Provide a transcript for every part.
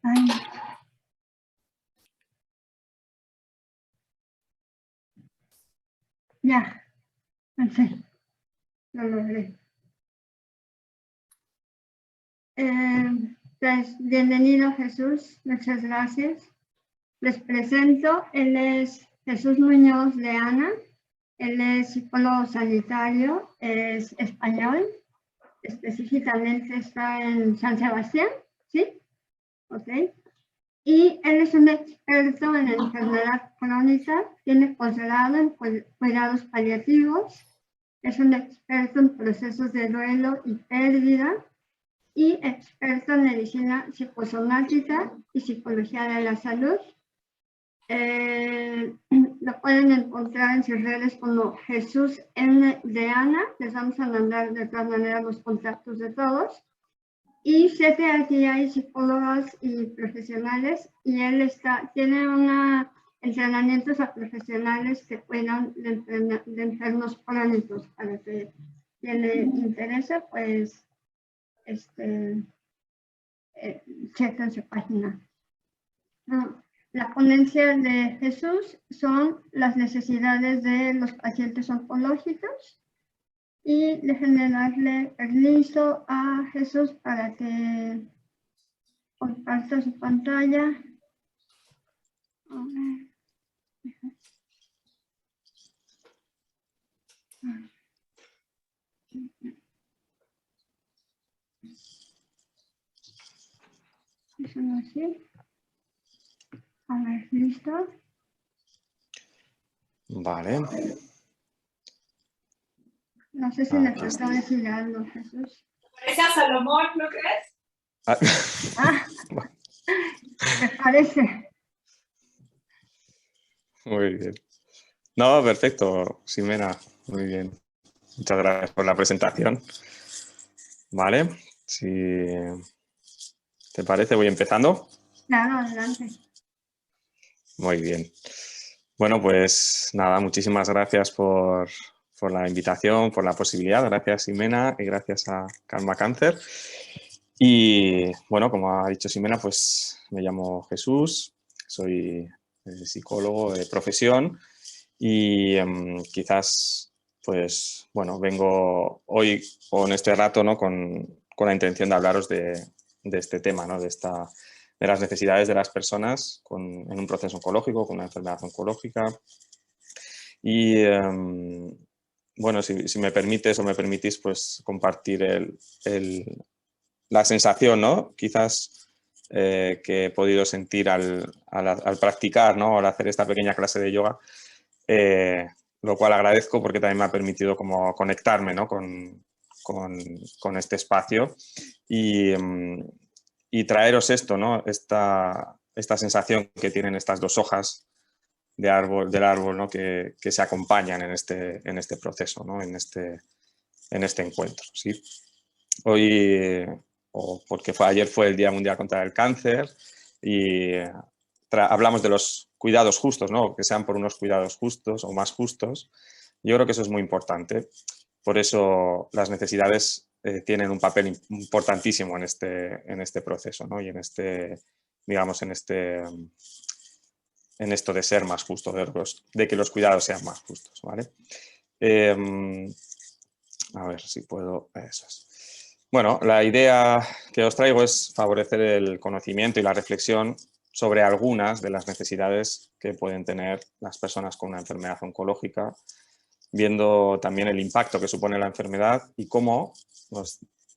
Ay. Ya, sí, lo logré. Pues, bienvenido Jesús, muchas gracias. Les presento, él es Jesús Muñoz de Ana, él es psicólogo sanitario, es español, específicamente está en San Sebastián, ¿sí? Ok. Y él es un experto en enfermedad crónica, tiene posgrado en cuidados paliativos, es un experto en procesos de duelo y pérdida y experto en medicina psicosomática y psicología de la salud. Lo pueden encontrar en sus redes como Jesús M. de Ana. Les vamos a mandar de todas maneras los contactos de todos. Y sé que aquí hay psicólogas y profesionales y él tiene entrenamientos a profesionales que cuidan de enfermos crónicos. Para que quien le interese, pues chequen su página. La ponencia de Jesús son las necesidades de los pacientes oncológicos. Y déjenme darle permiso a Jesús para que comparta su pantalla. A ver. Eso no es así. A ver, ¿listo? Vale. No sé si me faltó decir algo, Jesús. Parece a Salomón, ¿no crees? ¿Te parece? Muy bien. No, perfecto, Ximena. Muy bien. Muchas gracias por la presentación. Vale. Si te parece, voy empezando. Claro, adelante. Muy bien. Bueno, pues nada, muchísimas gracias por la invitación, por la posibilidad. Gracias, Ximena, y gracias a Calma Cáncer. Y bueno, como ha dicho Ximena, pues me llamo Jesús, soy psicólogo de profesión y quizás, pues bueno, vengo hoy con este rato, ¿no? con la intención de hablaros de este tema, ¿no? De las necesidades de las personas en un proceso oncológico, con una enfermedad oncológica. Y bueno, si me permites o me permitís, pues compartir la sensación, ¿no? Quizás que he podido sentir al practicar, ¿no? Al hacer esta pequeña clase de yoga, lo cual agradezco porque también me ha permitido como conectarme, ¿no? con este espacio y traeros esto, ¿no? Esta sensación que tienen estas dos hojas del árbol, ¿no? que se acompañan en este proceso, ¿no? en este encuentro, ¿sí? Hoy, porque ayer fue el Día Mundial contra el Cáncer y hablamos de los cuidados justos, ¿no? Que sean por unos cuidados justos o más justos. Yo creo que eso es muy importante. Por eso las necesidades tienen un papel importantísimo en este proceso, ¿no? Y digamos, en esto de ser más justo, de que los cuidados sean más justos, ¿vale? A ver si puedo... Eso es. Bueno, la idea que os traigo es favorecer el conocimiento y la reflexión sobre algunas de las necesidades que pueden tener las personas con una enfermedad oncológica, viendo también el impacto que supone la enfermedad y cómo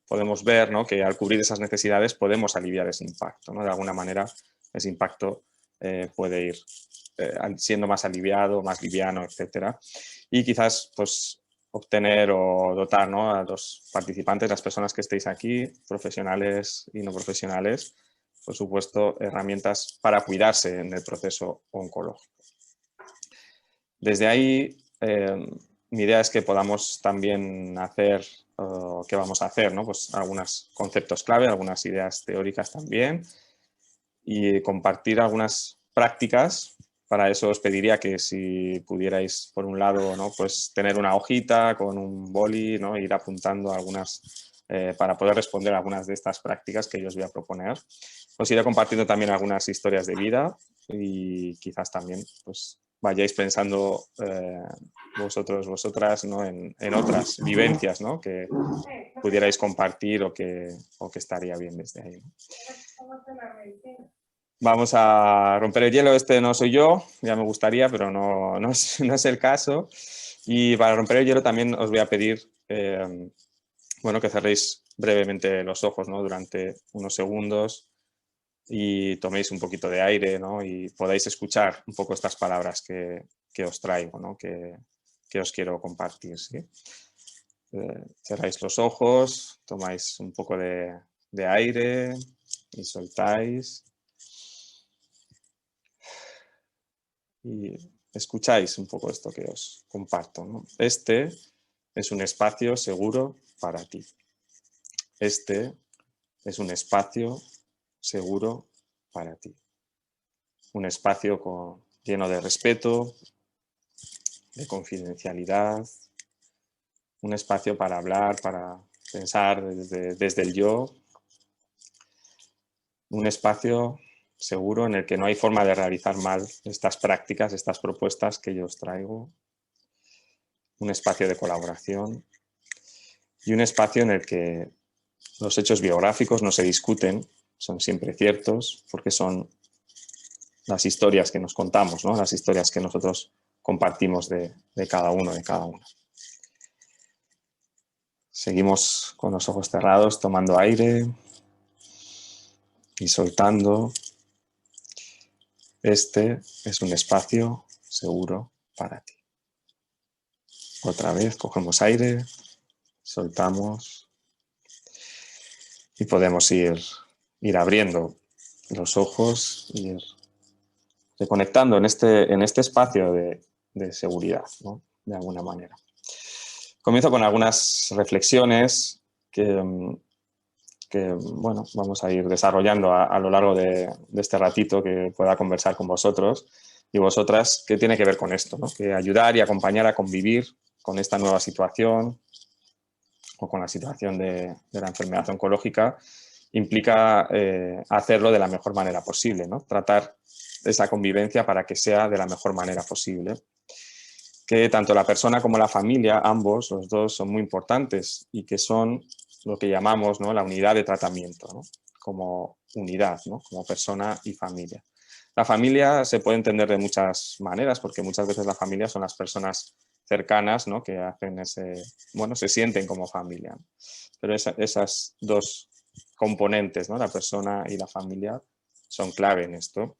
podemos ver, ¿no? Que al cubrir esas necesidades podemos aliviar ese impacto, ¿no? De alguna manera ese impacto puede ir siendo más aliviado, más liviano, etc. Y quizás pues obtener o dotar, ¿no? A los participantes, las personas que estéis aquí, profesionales y no profesionales, por supuesto, herramientas para cuidarse en el proceso oncológico. Desde ahí, mi idea es que podamos también hacer, ¿qué vamos a hacer? ¿No? Pues algunos conceptos clave, algunas ideas teóricas también y compartir algunas prácticas. Para eso os pediría que si pudierais, por un lado, ¿no? Pues tener una hojita con un boli, ¿no? Ir apuntando algunas para poder responder a algunas de estas prácticas que yo os voy a proponer. Os iré compartiendo también algunas historias de vida y quizás también pues, vayáis pensando vosotras, ¿no? en otras vivencias, ¿no? que pudierais compartir o que estaría bien desde ahí, ¿no? Vamos a romper el hielo. Este no soy yo, ya me gustaría, pero no es el caso. Y para romper el hielo también os voy a pedir bueno, que cerréis brevemente los ojos, ¿no? Durante unos segundos y toméis un poquito de aire, ¿no? Y podáis escuchar un poco estas palabras que os traigo, ¿no? que os quiero compartir, ¿sí? Cerráis los ojos, tomáis un poco de aire y soltáis. Y escucháis un poco esto que os comparto, ¿no? Este es un espacio seguro para ti. Este es un espacio seguro para ti. Un espacio lleno de respeto, de confidencialidad, un espacio para hablar, para pensar desde el yo, un espacio seguro en el que no hay forma de realizar mal estas prácticas, estas propuestas que yo os traigo, un espacio de colaboración y un espacio en el que los hechos biográficos no se discuten, son siempre ciertos, porque son las historias que nos contamos, ¿no? Las historias que nosotros compartimos de cada uno, de cada una. Seguimos con los ojos cerrados, tomando aire y soltando. Este es un espacio seguro para ti. Otra vez cogemos aire, soltamos y podemos ir abriendo los ojos, ir reconectando en este espacio de seguridad, ¿no? De alguna manera. Comienzo con algunas reflexiones que bueno, vamos a ir desarrollando a lo largo de este ratito que pueda conversar con vosotros y vosotras, qué tiene que ver con esto, ¿no? Que ayudar y acompañar a convivir con esta nueva situación o con la situación de la enfermedad oncológica implica hacerlo de la mejor manera posible, ¿no? Tratar esa convivencia para que sea de la mejor manera posible. Que tanto la persona como la familia, ambos, los dos, son muy importantes y que son lo que llamamos, ¿no? La unidad de tratamiento, ¿no? Como unidad, ¿no? Como persona y familia. La familia se puede entender de muchas maneras, porque muchas veces la familia son las personas cercanas, ¿no? Que hacen bueno, se sienten como familia. Pero esas dos componentes, ¿no? La persona y la familia, son clave en esto.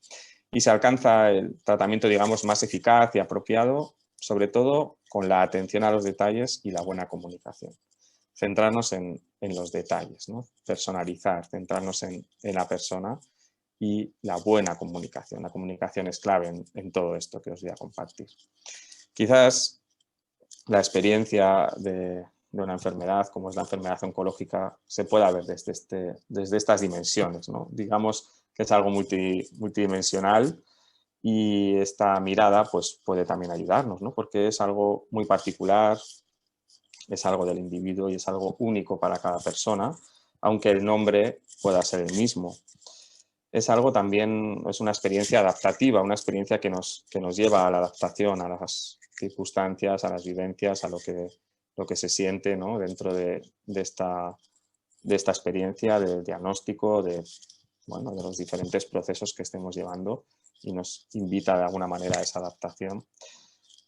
Y se alcanza el tratamiento, digamos, más eficaz y apropiado, sobre todo con la atención a los detalles y la buena comunicación. Centrarnos en los detalles, ¿no? Personalizar, centrarnos en la persona y la buena comunicación. La comunicación es clave en todo esto que os voy a compartir. Quizás la experiencia de una enfermedad como es la enfermedad oncológica se pueda ver desde estas dimensiones, ¿no? Digamos que es algo multidimensional y esta mirada pues, puede también ayudarnos, ¿no? Porque es algo muy particular, es algo del individuo y es algo único para cada persona, aunque el nombre pueda ser el mismo. Es algo también, es una experiencia adaptativa, una experiencia que nos lleva a la adaptación, a las circunstancias, a las vivencias, a lo que se siente, ¿no? Dentro de esta experiencia, del diagnóstico, bueno, de los diferentes procesos que estemos llevando y nos invita de alguna manera a esa adaptación.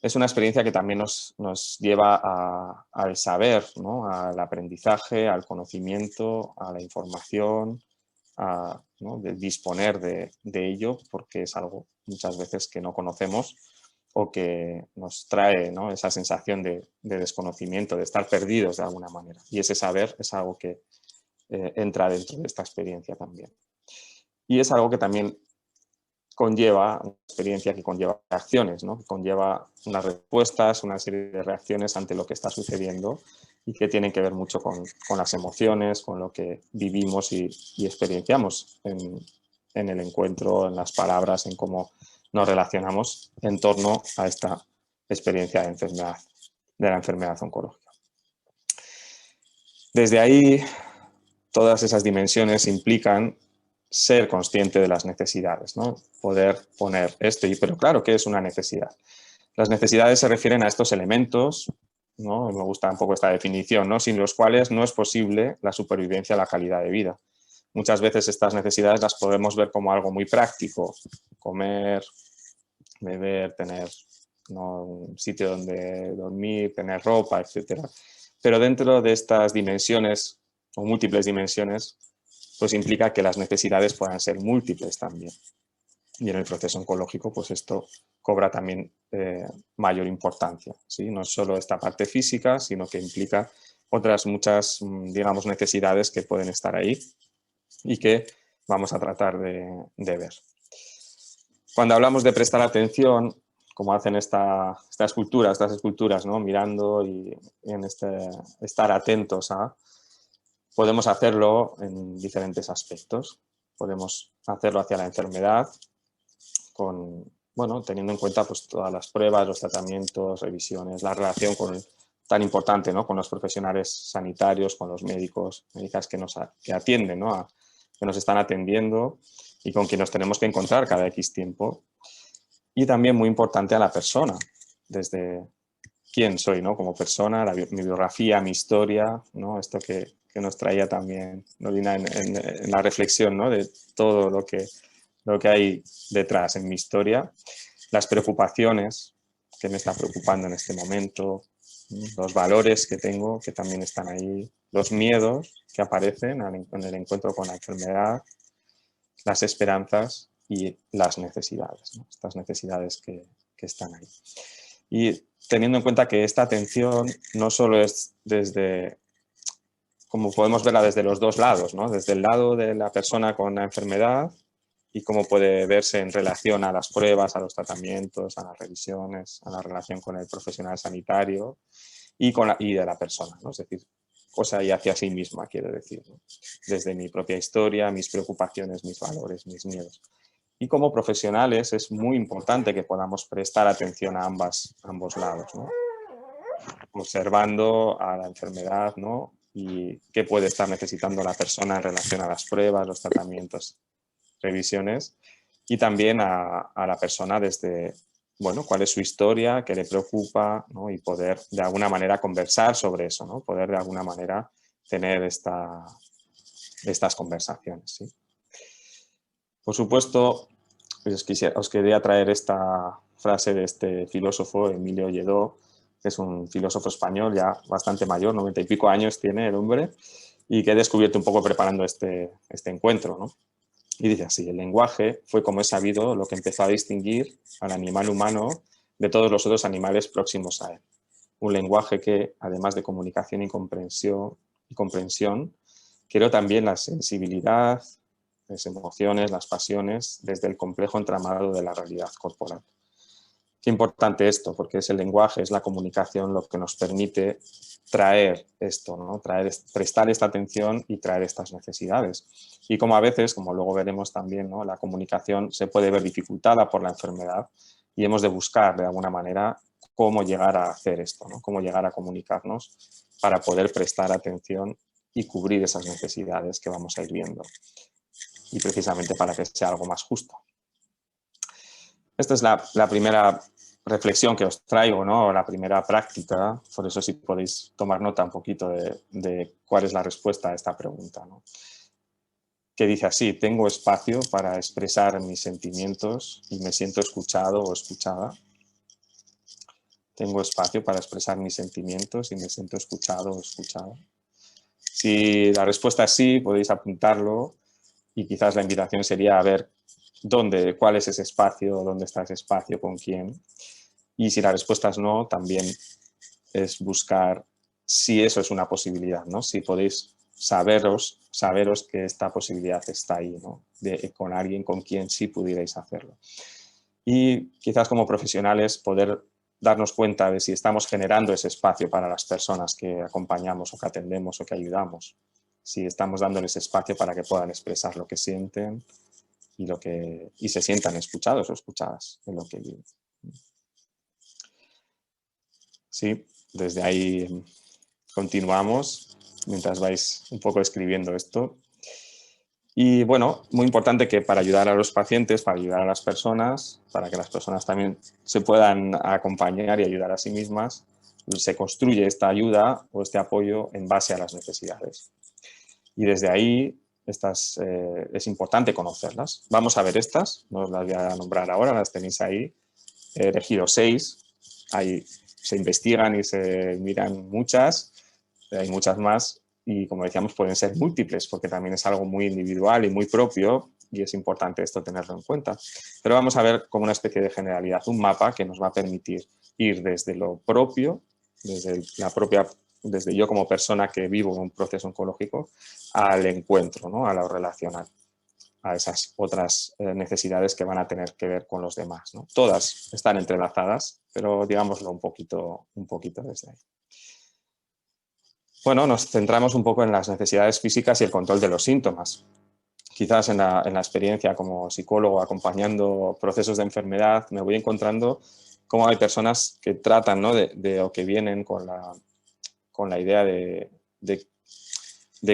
Es una experiencia que también nos lleva al saber, ¿no? Al aprendizaje, al conocimiento, a la información, ¿no? De disponer de ello, porque es algo muchas veces que no conocemos o que nos trae, ¿no? Esa sensación de desconocimiento, de estar perdidos de alguna manera. Y ese saber es algo que entra dentro de esta experiencia también. Y es algo que también conlleva, una experiencia que conlleva reacciones, ¿no? Que conlleva unas respuestas, una serie de reacciones ante lo que está sucediendo y que tienen que ver mucho con las emociones, con lo que vivimos y experienciamos en el encuentro, en las palabras, en cómo nos relacionamos en torno a esta experiencia de la enfermedad oncológica. Desde ahí, todas esas dimensiones implican ser consciente de las necesidades, ¿no? Poder poner pero claro, ¿qué es una necesidad? Las necesidades se refieren a estos elementos, ¿no? Me gusta un poco esta definición, ¿no? Sin los cuales no es posible la supervivencia, la calidad de vida. Muchas veces estas necesidades las podemos ver como algo muy práctico, comer, beber, tener, ¿no?, un sitio donde dormir, tener ropa, etc. Pero dentro de estas dimensiones, o múltiples dimensiones, pues implica que las necesidades puedan ser múltiples también. Y en el proceso oncológico, pues esto cobra también mayor importancia, ¿sí? No es solo esta parte física, sino que implica otras muchas, digamos, necesidades que pueden estar ahí y que vamos a tratar de ver. Cuando hablamos de prestar atención, como hacen estas esculturas, ¿no?, mirando y en estar atentos a, podemos hacerlo en diferentes aspectos. Podemos hacerlo hacia la enfermedad, teniendo en cuenta pues, todas las pruebas, los tratamientos, revisiones, la relación tan importante, ¿no?, con los profesionales sanitarios, con los médicos, médicas que atienden, ¿no?, que nos están atendiendo y con quien nos tenemos que encontrar cada X tiempo. Y también muy importante a la persona, desde quién soy, ¿no?, como persona, mi biografía, mi historia, ¿no?, esto que nos traía también Norina en la reflexión, ¿no?, de todo lo que hay detrás en mi historia, las preocupaciones que me están preocupando en este momento, los valores que tengo que también están ahí, los miedos que aparecen en el encuentro con la enfermedad, las esperanzas y las necesidades, ¿no?, estas necesidades que están ahí. Y teniendo en cuenta que esta atención no solo es como podemos verla desde los dos lados, ¿no?, desde el lado de la persona con la enfermedad y cómo puede verse en relación a las pruebas, a los tratamientos, a las revisiones, a la relación con el profesional sanitario y de la persona, ¿no?, es decir, cosa y hacia sí misma, quiero decir, ¿no?, desde mi propia historia, mis preocupaciones, mis valores, mis miedos. Y como profesionales es muy importante que podamos prestar atención a ambos lados, ¿no?, observando a la enfermedad, ¿no?, y qué puede estar necesitando la persona en relación a las pruebas, los tratamientos, revisiones, y también a la persona desde, cuál es su historia, qué le preocupa, ¿no?, y poder de alguna manera conversar sobre eso, ¿no?, poder de alguna manera tener estas conversaciones, ¿sí? Por supuesto, os quería traer esta frase de este filósofo, Emilio Lledó, que es un filósofo español ya bastante mayor, 90 y pico años tiene el hombre, y que he descubierto un poco preparando este encuentro, ¿no? Y dice así: el lenguaje fue, como es sabido, lo que empezó a distinguir al animal humano de todos los otros animales próximos a él. Un lenguaje que, además de comunicación y comprensión, creó también la sensibilidad, las emociones, las pasiones, desde el complejo entramado de la realidad corporal. Qué importante esto, porque es el lenguaje, es la comunicación lo que nos permite traer esto, ¿no?, prestar esta atención y traer estas necesidades. Y como a veces, como luego veremos también, ¿no?, la comunicación se puede ver dificultada por la enfermedad y hemos de buscar de alguna manera cómo llegar a hacer esto, ¿no?, cómo llegar a comunicarnos para poder prestar atención y cubrir esas necesidades que vamos a ir viendo. Y precisamente para que sea algo más justo. Esta es la primera reflexión que os traigo, ¿no?, la primera práctica, por eso si podéis tomar nota un poquito de cuál es la respuesta a esta pregunta, ¿no?, que dice así: tengo espacio para expresar mis sentimientos y me siento escuchado o escuchada. Tengo espacio para expresar mis sentimientos y me siento escuchado o escuchada. Si la respuesta es sí, podéis apuntarlo y quizás la invitación sería a ver cuál es ese espacio, dónde está ese espacio, con quién. Y si la respuesta es no, también es buscar si eso es una posibilidad, ¿no?, si podéis saberos que esta posibilidad está ahí, ¿no?, con alguien con quien sí pudierais hacerlo. Y quizás como profesionales poder darnos cuenta de si estamos generando ese espacio para las personas que acompañamos o que atendemos o que ayudamos. Si estamos dándoles espacio para que puedan expresar lo que sienten y se sientan escuchados o escuchadas en lo que viven. Sí, desde ahí continuamos mientras vais un poco escribiendo esto. Y bueno, muy importante que para ayudar a los pacientes, para ayudar a las personas, para que las personas también se puedan acompañar y ayudar a sí mismas, se construye esta ayuda o este apoyo en base a las necesidades. Y desde ahí es importante conocerlas. Vamos a ver estas, no os las voy a nombrar ahora, las tenéis ahí. He elegido 6, ahí se investigan y se miran muchas, hay muchas más y como decíamos pueden ser múltiples porque también es algo muy individual y muy propio y es importante esto tenerlo en cuenta. Pero vamos a ver como una especie de generalidad, un mapa que nos va a permitir ir desde lo propio, desde yo como persona que vivo un proceso oncológico, al encuentro, ¿no? A lo relacional, a esas otras necesidades que van a tener que ver con los demás, ¿no? Todas están entrelazadas, pero digámoslo un poquito desde ahí. Bueno, nos centramos un poco en las necesidades físicas y el control de los síntomas. Quizás en la experiencia como psicólogo acompañando procesos de enfermedad me voy encontrando cómo hay personas que tratan, ¿no? o que vienen con la idea de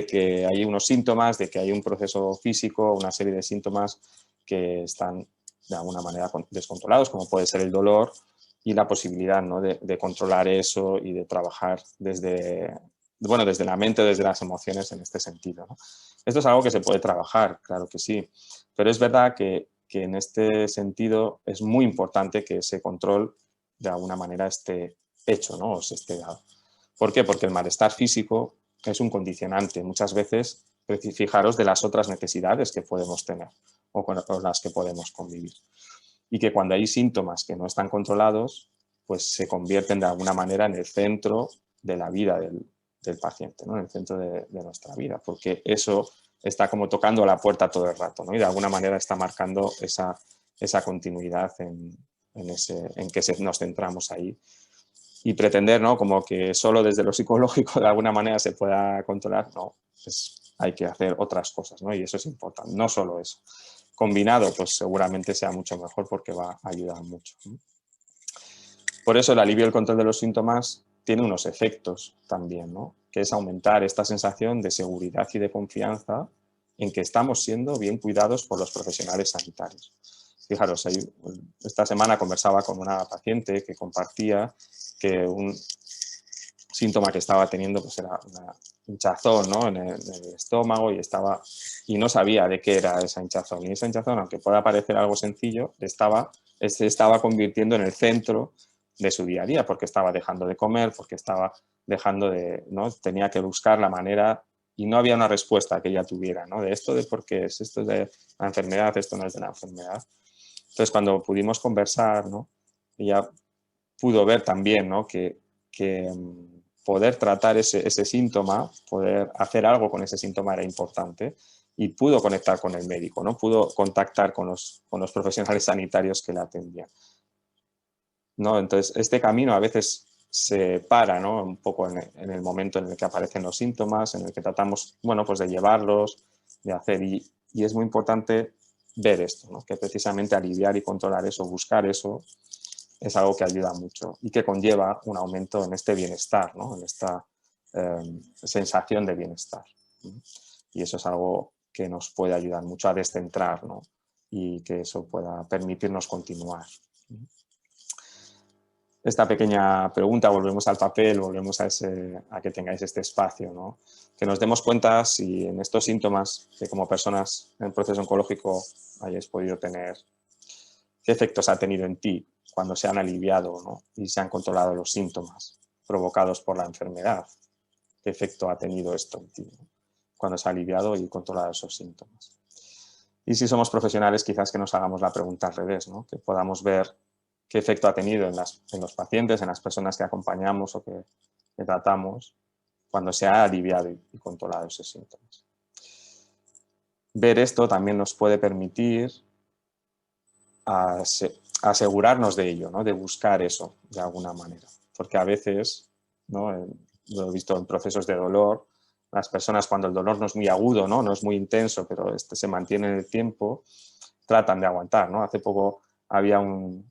que hay unos síntomas, de que hay un proceso físico, una serie de síntomas que están de alguna manera descontrolados, como puede ser el dolor y la posibilidad, ¿no? de controlar eso y de trabajar desde la mente, desde las emociones en este sentido, ¿no? Esto es algo que se puede trabajar, claro que sí, pero es verdad que en este sentido es muy importante que ese control de alguna manera esté hecho, ¿no? O se esté dado. ¿Por qué? Porque el malestar físico es un condicionante, muchas veces, fijaros, de las otras necesidades que podemos tener o con las que podemos convivir. Y que cuando hay síntomas que no están controlados, pues se convierten de alguna manera en el centro de la vida del paciente, ¿no? En el centro de nuestra vida, porque eso está como tocando la puerta todo el rato, ¿no? Y de alguna manera está marcando esa continuidad en que nos centramos ahí. Y pretender, ¿no? Como que solo desde lo psicológico de alguna manera se pueda controlar, no, pues hay que hacer otras cosas, ¿no? Y eso es importante, no solo eso. Combinado, pues seguramente sea mucho mejor porque va a ayudar mucho, ¿no? Por eso el alivio y el control de los síntomas tiene unos efectos también, ¿no? Que es aumentar esta sensación de seguridad y de confianza en que estamos siendo bien cuidados por los profesionales sanitarios. Fijaros, esta semana conversaba con una paciente que compartía que un síntoma que estaba teniendo pues era una hinchazón, ¿no? en el estómago y no sabía de qué era esa hinchazón. Y esa hinchazón, aunque pueda parecer algo sencillo, se estaba convirtiendo en el centro de su día a día, porque estaba dejando de comer, porque estaba dejando ¿no? Tenía que buscar la manera y no había una respuesta que ella tuviera, ¿no? De esto de por qué es, esto es de la enfermedad, esto no es de la enfermedad. Entonces, cuando pudimos conversar, ¿no? Ella pudo ver también, ¿no? que poder tratar ese síntoma, poder hacer algo con ese síntoma era importante y pudo conectar con el médico, ¿no? Pudo contactar con los profesionales sanitarios que la atendían, ¿no? Entonces, este camino a veces se para, ¿no? Un poco en el momento en el que aparecen los síntomas, en el que tratamos, bueno, pues de llevarlos, de hacer, y es muy importante ver esto, ¿no? Que precisamente aliviar y controlar eso, buscar eso, es algo que ayuda mucho y que conlleva un aumento en este bienestar, ¿no? En esta sensación de bienestar. Y eso es algo que nos puede ayudar mucho a descentrar, ¿no? Y que eso pueda permitirnos continuar. Esta pequeña pregunta, volvemos al papel, volvemos a que tengáis este espacio, ¿no? Que nos demos cuenta si en estos síntomas que como personas en el proceso oncológico hayáis podido tener, qué efectos ha tenido en ti cuando se han aliviado, ¿no? Y se han controlado los síntomas provocados por la enfermedad. ¿Qué efecto ha tenido esto en ti, ¿no? Cuando se ha aliviado y controlado esos síntomas? Y si somos profesionales, quizás que nos hagamos la pregunta al revés, ¿no? Que podamos ver qué efecto ha tenido en los pacientes, en las personas que acompañamos o que tratamos, cuando se ha aliviado y controlado esos síntomas. Ver esto también nos puede permitir asegurarnos de ello, ¿no? De buscar eso de alguna manera. Porque a veces, ¿no? Lo he visto en procesos de dolor, las personas cuando el dolor no es muy agudo, no es muy intenso, pero se mantiene en el tiempo, tratan de aguantar, ¿no? Hace poco había un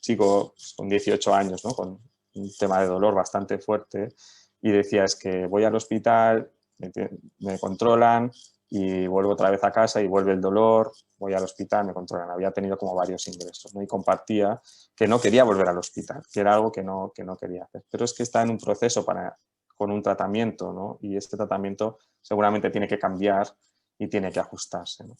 chico con 18 años, ¿no? Con un tema de dolor bastante fuerte y decía, es que voy al hospital, me controlan y vuelvo otra vez a casa y vuelve el dolor, voy al hospital, me controlan. Había tenido como varios ingresos, ¿no? Y compartía que no quería volver al hospital, que era algo que no quería hacer. Pero es que está en un proceso con un tratamiento, ¿no? Y este tratamiento seguramente tiene que cambiar y tiene que ajustarse, ¿no?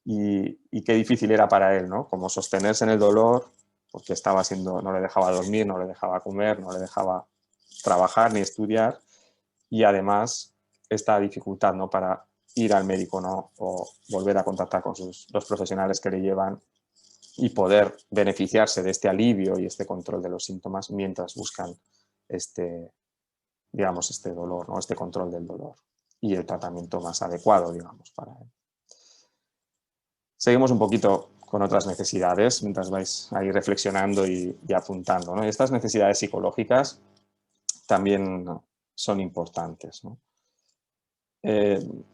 Y qué difícil era para él, ¿no? Como sostenerse en el dolor, porque no le dejaba dormir, no le dejaba comer, no le dejaba trabajar ni estudiar, y además esta dificultad, ¿no? Para ir al médico, ¿no? O volver a contactar con los profesionales que le llevan y poder beneficiarse de este alivio y este control de los síntomas mientras buscan digamos, este dolor, ¿no? Este control del dolor y el tratamiento más adecuado, digamos, para él. Seguimos un poquito con otras necesidades mientras vais ahí reflexionando y apuntando, ¿no? Y estas necesidades psicológicas también son importantes, ¿no?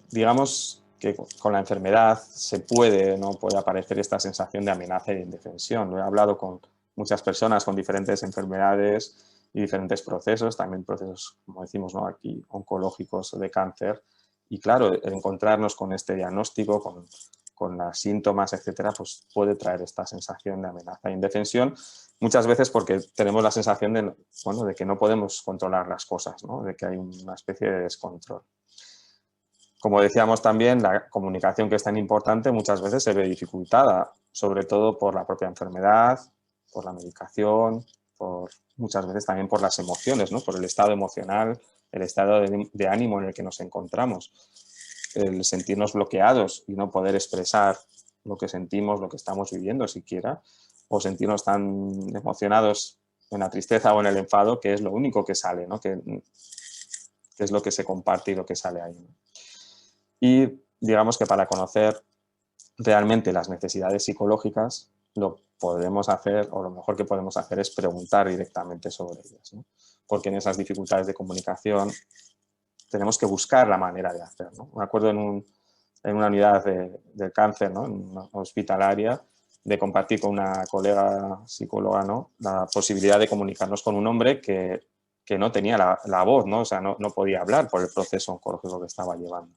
Digamos que con la enfermedad puede aparecer esta sensación de amenaza y de indefensión. Lo he hablado con muchas personas con diferentes enfermedades y diferentes procesos, también procesos, como decimos, ¿no? Aquí, oncológicos de cáncer. Y claro, el encontrarnos con este diagnóstico, con los síntomas, etcétera, pues puede traer esta sensación de amenaza e indefensión, muchas veces porque tenemos la sensación de que no podemos controlar las cosas, ¿no? De que hay una especie de descontrol. Como decíamos también, la comunicación, que es tan importante, muchas veces se ve dificultada, sobre todo por la propia enfermedad, por la medicación, muchas veces también por las emociones, ¿no? Por el estado emocional, el estado de ánimo en el que nos encontramos, el sentirnos bloqueados y no poder expresar lo que sentimos, lo que estamos viviendo siquiera, o sentirnos tan emocionados en la tristeza o en el enfado, que es lo único que sale, ¿no? Que es lo que se comparte y lo que sale ahí, ¿no? Y digamos que para conocer realmente las necesidades psicológicas, lo podemos hacer, o lo mejor que podemos hacer, es preguntar directamente sobre ellas, ¿no? Porque en esas dificultades de comunicación tenemos que buscar la manera de hacer, ¿no? Me acuerdo en una unidad de cáncer, ¿no? En una hospitalaria, de compartir con una colega psicóloga, ¿no? La posibilidad de comunicarnos con un hombre que no tenía la voz, ¿no? O sea, no podía hablar por el proceso oncológico que estaba llevando.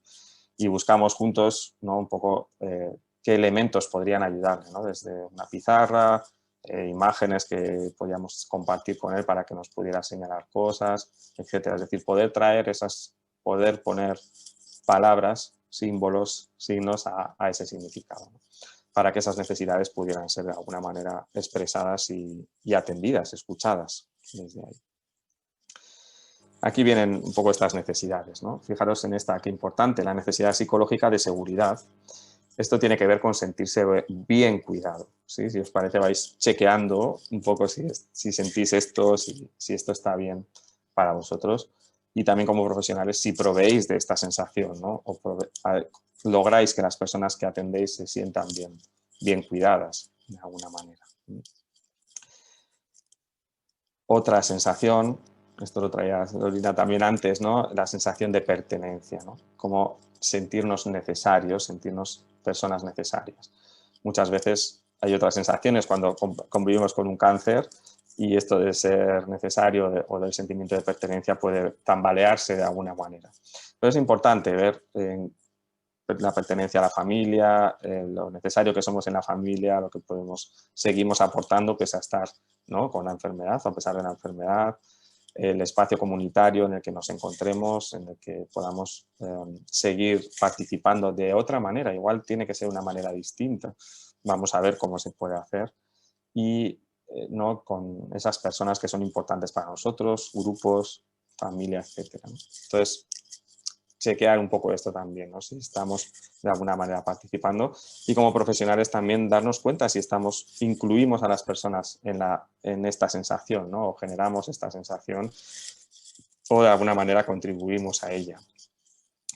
Y buscamos juntos, ¿no? Un poco qué elementos podrían ayudarle, ¿no? Desde una pizarra, imágenes que podíamos compartir con él para que nos pudiera señalar cosas, etcétera. Es decir, poder poner palabras, símbolos, signos a ese significado, ¿no? Para que esas necesidades pudieran ser de alguna manera expresadas y atendidas, escuchadas desde ahí. Aquí vienen un poco estas necesidades, ¿no? Fijaros en esta, que importante, la necesidad psicológica de seguridad. Esto tiene que ver con sentirse bien cuidado, ¿sí? Si os parece, vais chequeando un poco si sentís esto, si esto está bien para vosotros. Y también como profesionales, si proveéis de esta sensación, ¿no? O lográis que las personas que atendéis se sientan bien cuidadas de alguna manera. Otra sensación, esto lo traía Lorena también antes, ¿no? La sensación de pertenencia, ¿no? Como sentirnos necesarios, sentirnos personas necesarias. Muchas veces hay otras sensaciones cuando convivimos con un cáncer, y esto de ser necesario o del sentimiento de pertenencia puede tambalearse de alguna manera. Pero es importante ver la pertenencia a la familia, lo necesario que somos en la familia, lo que seguimos aportando pese a estar, ¿no? Con la enfermedad, a pesar de la enfermedad, el espacio comunitario en el que nos encontremos, en el que podamos seguir participando de otra manera. Igual tiene que ser una manera distinta. Vamos a ver cómo se puede hacer. Y ¿no? Con esas personas que son importantes para nosotros, grupos, familia, etc., ¿no? Entonces, chequear un poco esto también, ¿no? Si estamos de alguna manera participando, y como profesionales también darnos cuenta si incluimos a las personas en esta sensación, ¿no? O generamos esta sensación, o de alguna manera contribuimos a ella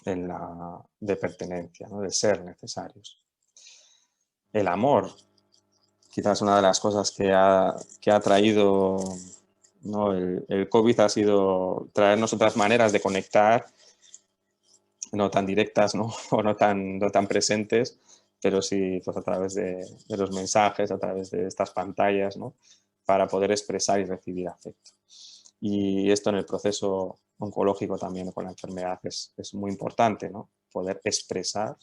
de pertenencia, ¿no? De ser necesarios. El amor, quizás una de las cosas que ha traído, ¿no? El COVID ha sido traernos otras maneras de conectar, no tan directas, ¿no? O no tan presentes, pero sí pues a través de los mensajes, a través de estas pantallas, ¿no? Para poder expresar y recibir afecto. Y esto en el proceso oncológico también con la enfermedad es muy importante, ¿no? Poder expresar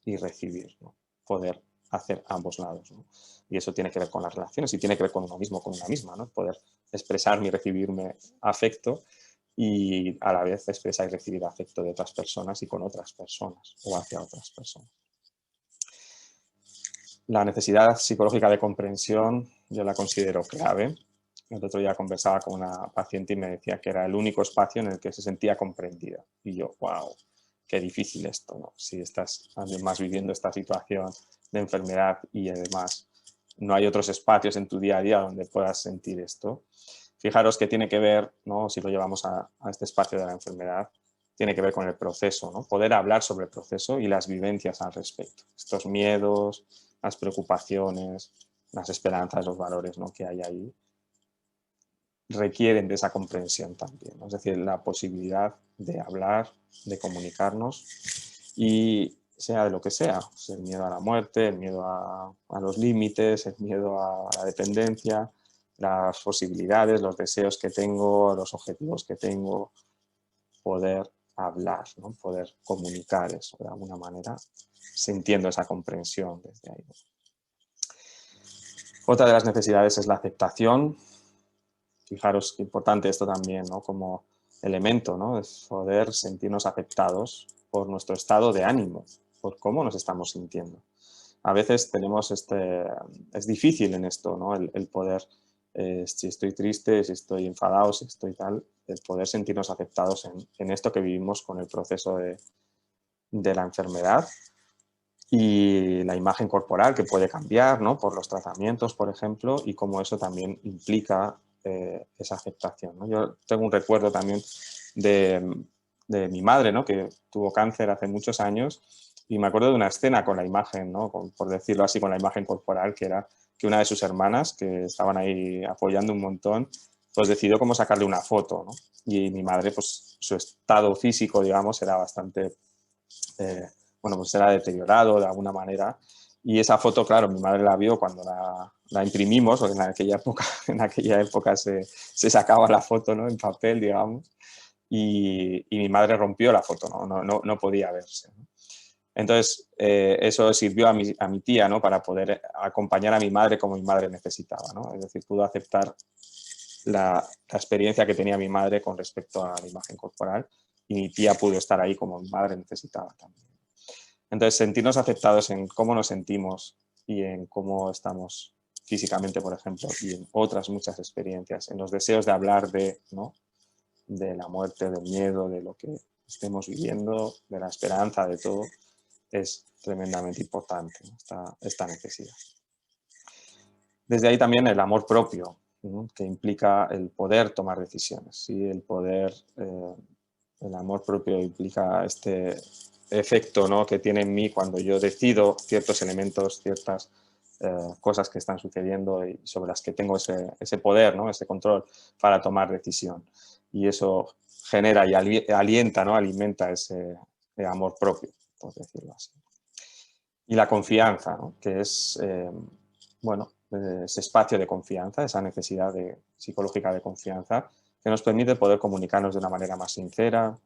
y recibir, ¿no? Poder hacer ambos lados, ¿no? Y eso tiene que ver con las relaciones y tiene que ver con uno mismo, con una misma, ¿no? Poder expresarme y recibirme afecto y a la vez expresar y recibir afecto de otras personas y con otras personas o hacia otras personas. La necesidad psicológica de comprensión yo la considero clave. El otro día conversaba con una paciente y me decía que era el único espacio en el que se sentía comprendida. Y yo, wow, qué difícil esto, ¿no? Si estás además viviendo esta situación de enfermedad y además no hay otros espacios en tu día a día donde puedas sentir esto. Fijaros que tiene que ver, ¿no? Si lo llevamos a este espacio de la enfermedad, tiene que ver con el proceso, ¿no? Poder hablar sobre el proceso y las vivencias al respecto. Estos miedos, las preocupaciones, las esperanzas, los valores, ¿no? que hay ahí, requieren de esa comprensión también, ¿no? Es decir, la posibilidad de hablar, de comunicarnos y sea de lo que sea, pues el miedo a la muerte, el miedo a los límites, el miedo a la dependencia, las posibilidades, los deseos que tengo, los objetivos que tengo, poder hablar, ¿no? Poder comunicar eso de alguna manera, sintiendo esa comprensión desde ahí. Otra de las necesidades es la aceptación. Fijaros qué importante esto también, ¿no? Como elemento, ¿no? Es poder sentirnos aceptados por nuestro estado de ánimo, por cómo nos estamos sintiendo. A veces tenemos es difícil en esto, ¿no? El poder, si estoy triste, si estoy enfadado, si estoy tal, el poder sentirnos aceptados en esto que vivimos con el proceso de la enfermedad y la imagen corporal que puede cambiar, ¿no? Por los tratamientos, por ejemplo, y cómo eso también implica esa aceptación, ¿no? Yo tengo un recuerdo también de mi madre, ¿no? Que tuvo cáncer hace muchos años y me acuerdo de una escena con la imagen, ¿no? Por decirlo así, con la imagen corporal, que era que una de sus hermanas, que estaban ahí apoyando un montón, pues decidió cómo sacarle una foto, ¿no? Y mi madre, pues su estado físico, digamos, era bastante... bueno, pues era deteriorado de alguna manera. Y esa foto, claro, mi madre la vio cuando la imprimimos, porque en aquella época se sacaba la foto, ¿no? En papel, digamos, y mi madre rompió la foto, no podía verse, ¿no? Entonces, eso sirvió a mi tía, ¿no? Para poder acompañar a mi madre como mi madre necesitaba, ¿no? Es decir, pudo aceptar la experiencia que tenía mi madre con respecto a la imagen corporal y mi tía pudo estar ahí como mi madre necesitaba también. Entonces, sentirnos aceptados en cómo nos sentimos y en cómo estamos físicamente, por ejemplo, y en otras muchas experiencias, en los deseos de hablar ¿no? De la muerte, del miedo, de lo que estemos viviendo, de la esperanza, de todo, es tremendamente importante, ¿no? esta necesidad. Desde ahí también el amor propio, ¿no? Que implica el poder tomar decisiones, ¿sí? El amor propio implica este efecto, ¿no? Que tiene en mí cuando yo decido ciertos elementos, ciertas cosas que están sucediendo y sobre las que tengo ese poder, ¿no? Ese control para tomar decisión. Y eso genera y alienta, ¿no? Alimenta ese amor propio, por decirlo así. Y la confianza, ¿no? Que es, bueno, ese espacio de confianza, esa necesidad psicológica de confianza que nos permite poder comunicarnos de una manera más sincera,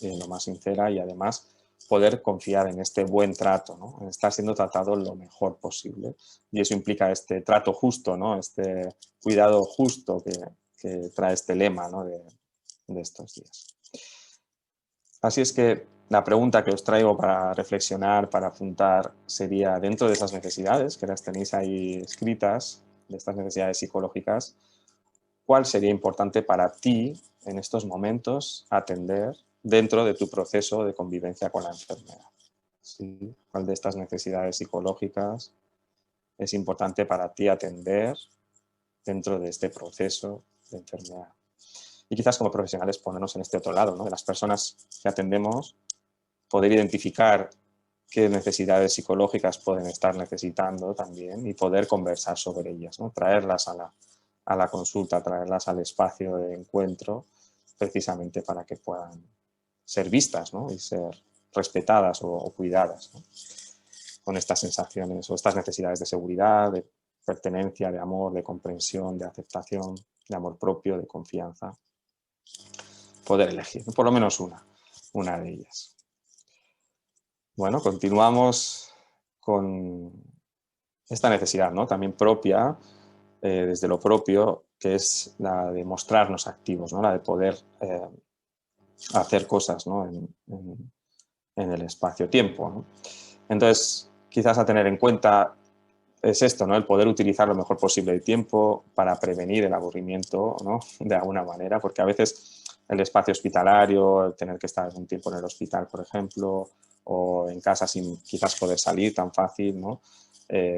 lo más sincera y además poder confiar en este buen trato, ¿no? En estar siendo tratado lo mejor posible. Y eso implica este trato justo, ¿no? Este cuidado justo que trae este lema, ¿no? de estos días. Así es que la pregunta que os traigo para reflexionar, para apuntar, sería dentro de esas necesidades, que las tenéis ahí escritas, de estas necesidades psicológicas, ¿cuál sería importante para ti en estos momentos atender dentro de tu proceso de convivencia con la enfermedad? ¿Sí? ¿Cuál de estas necesidades psicológicas es importante para ti atender dentro de este proceso de enfermedad? Y quizás como profesionales ponernos en este otro lado, ¿no? De las personas que atendemos, poder identificar qué necesidades psicológicas pueden estar necesitando también y poder conversar sobre ellas, ¿no? Traerlas a la consulta, traerlas al espacio de encuentro, precisamente para que puedan ser vistas, ¿no? Y ser respetadas o cuidadas, ¿no? Con estas sensaciones o estas necesidades de seguridad, de pertenencia, de amor, de comprensión, de aceptación, de amor propio, de confianza. Poder elegir, por lo menos una de ellas. Bueno, continuamos con esta necesidad, ¿no? También propia, desde lo propio, que es la de mostrarnos activos, ¿no? La de poder hacer cosas, ¿no? en el espacio-tiempo, ¿no? Entonces, quizás a tener en cuenta es esto, ¿no? El poder utilizar lo mejor posible el tiempo para prevenir el aburrimiento, ¿no? De alguna manera, porque a veces el espacio hospitalario, el tener que estar un tiempo en el hospital, por ejemplo, o en casa sin quizás poder salir tan fácil, ¿no?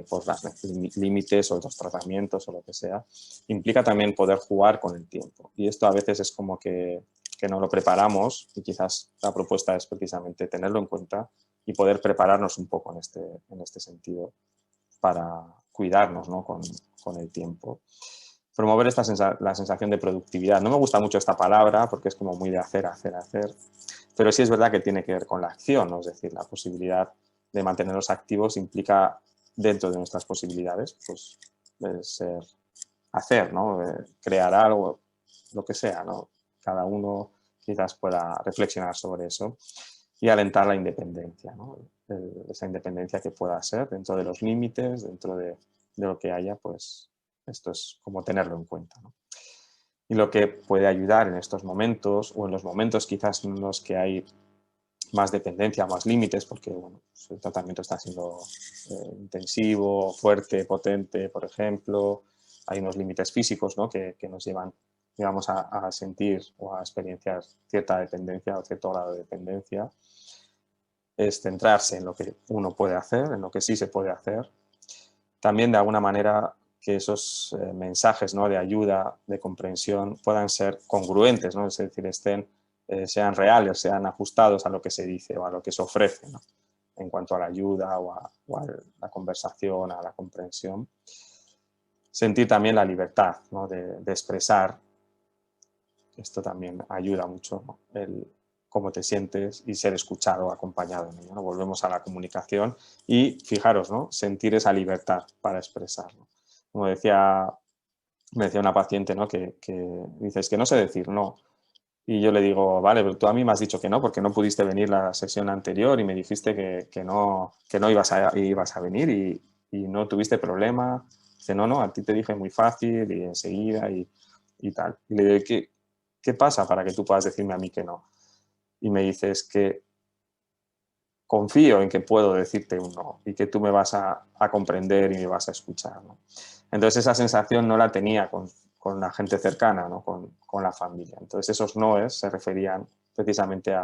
Por los límites o los tratamientos o lo que sea, implica también poder jugar con el tiempo. Y esto a veces es como que no lo preparamos, y quizás la propuesta es precisamente tenerlo en cuenta y poder prepararnos un poco en este sentido para cuidarnos, ¿no? con el tiempo. Promover la sensación de productividad. No me gusta mucho esta palabra porque es como muy de hacer, pero sí es verdad que tiene que ver con la acción, ¿no? Es decir, la posibilidad de mantenernos activos implica, dentro de nuestras posibilidades, pues ser, hacer, ¿no? Crear algo, lo que sea, ¿no? Cada uno quizás pueda reflexionar sobre eso y alentar la independencia, ¿no? Esa independencia que pueda ser dentro de los límites, dentro de lo que haya, pues esto es como tenerlo en cuenta, ¿no? Y lo que puede ayudar en estos momentos, o en los momentos quizás en los que hay más dependencia, más límites, porque bueno, el tratamiento está siendo intensivo, fuerte, potente, por ejemplo, hay unos límites físicos, ¿no? que nos llevan, digamos, a sentir o a experienciar cierta dependencia o cierto grado de dependencia. Es centrarse en lo que uno puede hacer, en lo que sí se puede hacer. También, de alguna manera, que esos mensajes, ¿no? de ayuda, de comprensión, puedan ser congruentes, ¿no? Es decir, sean reales, sean ajustados a lo que se dice o a lo que se ofrece, ¿no? En cuanto a la ayuda o a la conversación, a la comprensión. Sentir también la libertad, ¿no? de expresar. Esto también ayuda mucho, ¿no? Cómo te sientes y ser escuchado, acompañado en ello, ¿no? Volvemos a la comunicación y, fijaros, ¿no? Sentir esa libertad para expresarlo. Como me decía una paciente, ¿no? que dices que no sé decir no. Y yo le digo, vale, pero tú a mí me has dicho que no, porque no pudiste venir la sesión anterior y me dijiste que no ibas a venir y no tuviste problema. Dice, no, a ti te dije muy fácil y enseguida y tal. Y le digo, ¿qué pasa para que tú puedas decirme a mí que no? Y me dice, es que confío en que puedo decirte un no y que tú me vas a comprender y me vas a escuchar, ¿no? Entonces esa sensación no la tenía con la gente cercana, ¿no? con la familia. Entonces esos noes se referían precisamente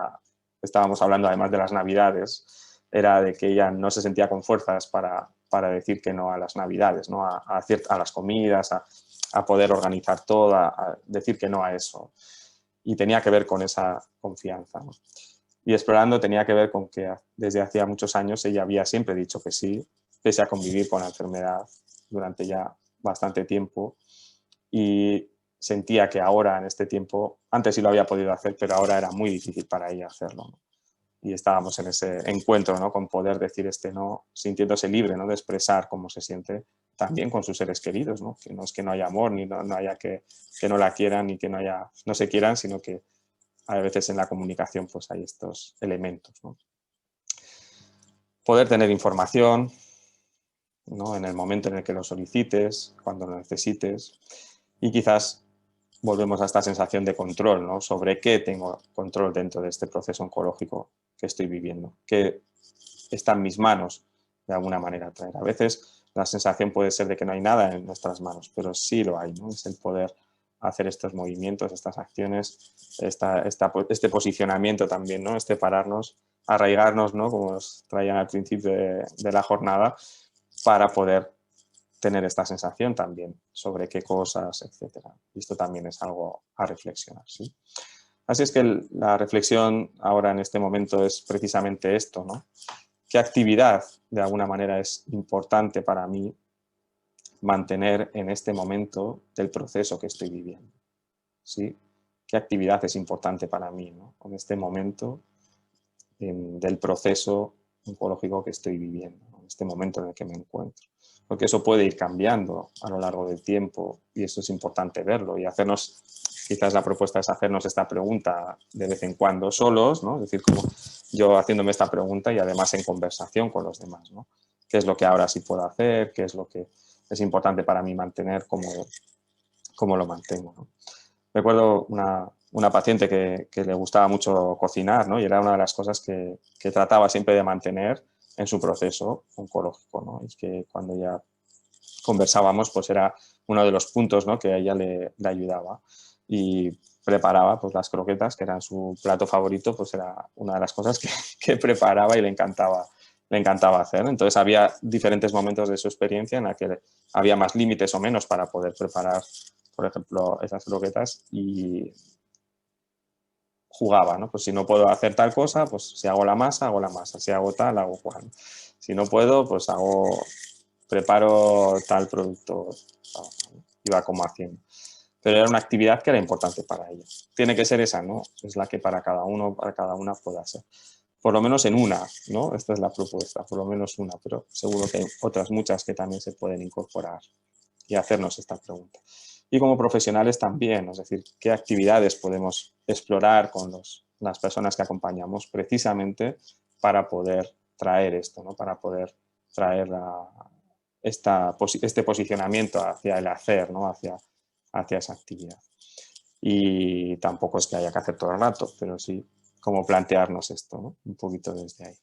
estábamos hablando además de las navidades, era de que ella no se sentía con fuerzas para decir que no a las navidades, ¿no? a las comidas, a poder organizar todo, a decir que no a eso. Y tenía que ver con esa confianza, ¿no? Y explorando tenía que ver con que desde hacía muchos años ella había siempre dicho que sí, pese a convivir con la enfermedad durante ya bastante tiempo, y sentía que ahora, en este tiempo, antes sí lo había podido hacer, pero ahora era muy difícil para ella hacerlo, ¿no? Y estábamos en ese encuentro, ¿no? Con poder decir este no, sintiéndose libre, ¿no? De expresar cómo se siente también con sus seres queridos, ¿no? Que no es que no haya amor, ni no haya que no la quieran, ni que no se quieran, sino que a veces en la comunicación pues hay estos elementos, ¿no? Poder tener información, ¿no? En el momento en el que lo solicites, cuando lo necesites, y quizás volvemos a esta sensación de control, ¿no? Sobre qué tengo control dentro de este proceso oncológico que estoy viviendo, que está en mis manos de alguna manera traer. A veces la sensación puede ser de que no hay nada en nuestras manos, pero sí lo hay, ¿no? Es el poder hacer estos movimientos, estas acciones, este posicionamiento también, ¿no? Este pararnos, arraigarnos, ¿no? Como nos traían al principio de la jornada, para poder tener esta sensación también sobre qué cosas, etcétera. Y esto también es algo a reflexionar, ¿sí? Así es que la reflexión ahora en este momento es precisamente esto, ¿no? ¿Qué actividad de alguna manera es importante para mí mantener en este momento del proceso que estoy viviendo? ¿Sí? ¿Qué actividad es importante para mí, ¿no? En este momento del proceso oncológico que estoy viviendo, ¿no? este momento en el que me encuentro. Porque eso puede ir cambiando a lo largo del tiempo y eso es importante verlo y hacernos, quizás la propuesta es hacernos esta pregunta de vez en cuando solos, ¿no? Es decir, como yo haciéndome esta pregunta y además en conversación con los demás, ¿no? ¿Qué es lo que ahora sí puedo hacer? ¿Qué es lo que es importante para mí mantener? ¿Cómo lo mantengo, ¿no? Recuerdo una paciente que le gustaba mucho cocinar, ¿no? Y era una de las cosas que trataba siempre de mantener en su proceso oncológico, ¿no? Y que cuando ya conversábamos, pues era uno de los puntos, ¿no? Que a ella le ayudaba. Y preparaba pues, las croquetas, que eran su plato favorito, pues era una de las cosas que preparaba y le encantaba hacer. Entonces había diferentes momentos de su experiencia en la que había más límites o menos para poder preparar, por ejemplo, esas croquetas y jugaba, ¿no? Pues si no puedo hacer tal cosa, pues si hago la masa, hago la masa. Si hago tal, hago cual. Si no puedo, pues preparo tal producto. Iba como haciendo. Pero era una actividad que era importante para ella. Tiene que ser esa, ¿no? Es la que para cada uno, para cada una pueda ser. Por lo menos en una, ¿no? Esta es la propuesta, por lo menos una, pero seguro que hay otras muchas que también se pueden incorporar y hacernos esta pregunta. Y como profesionales también, es decir, qué actividades podemos explorar con las personas que acompañamos precisamente para poder traer esto, ¿no? Para poder traer este posicionamiento hacia el hacer, ¿no? Hacia esa actividad. Y tampoco es que haya que hacer todo el rato, pero sí como plantearnos esto, ¿no? Un poquito desde ahí.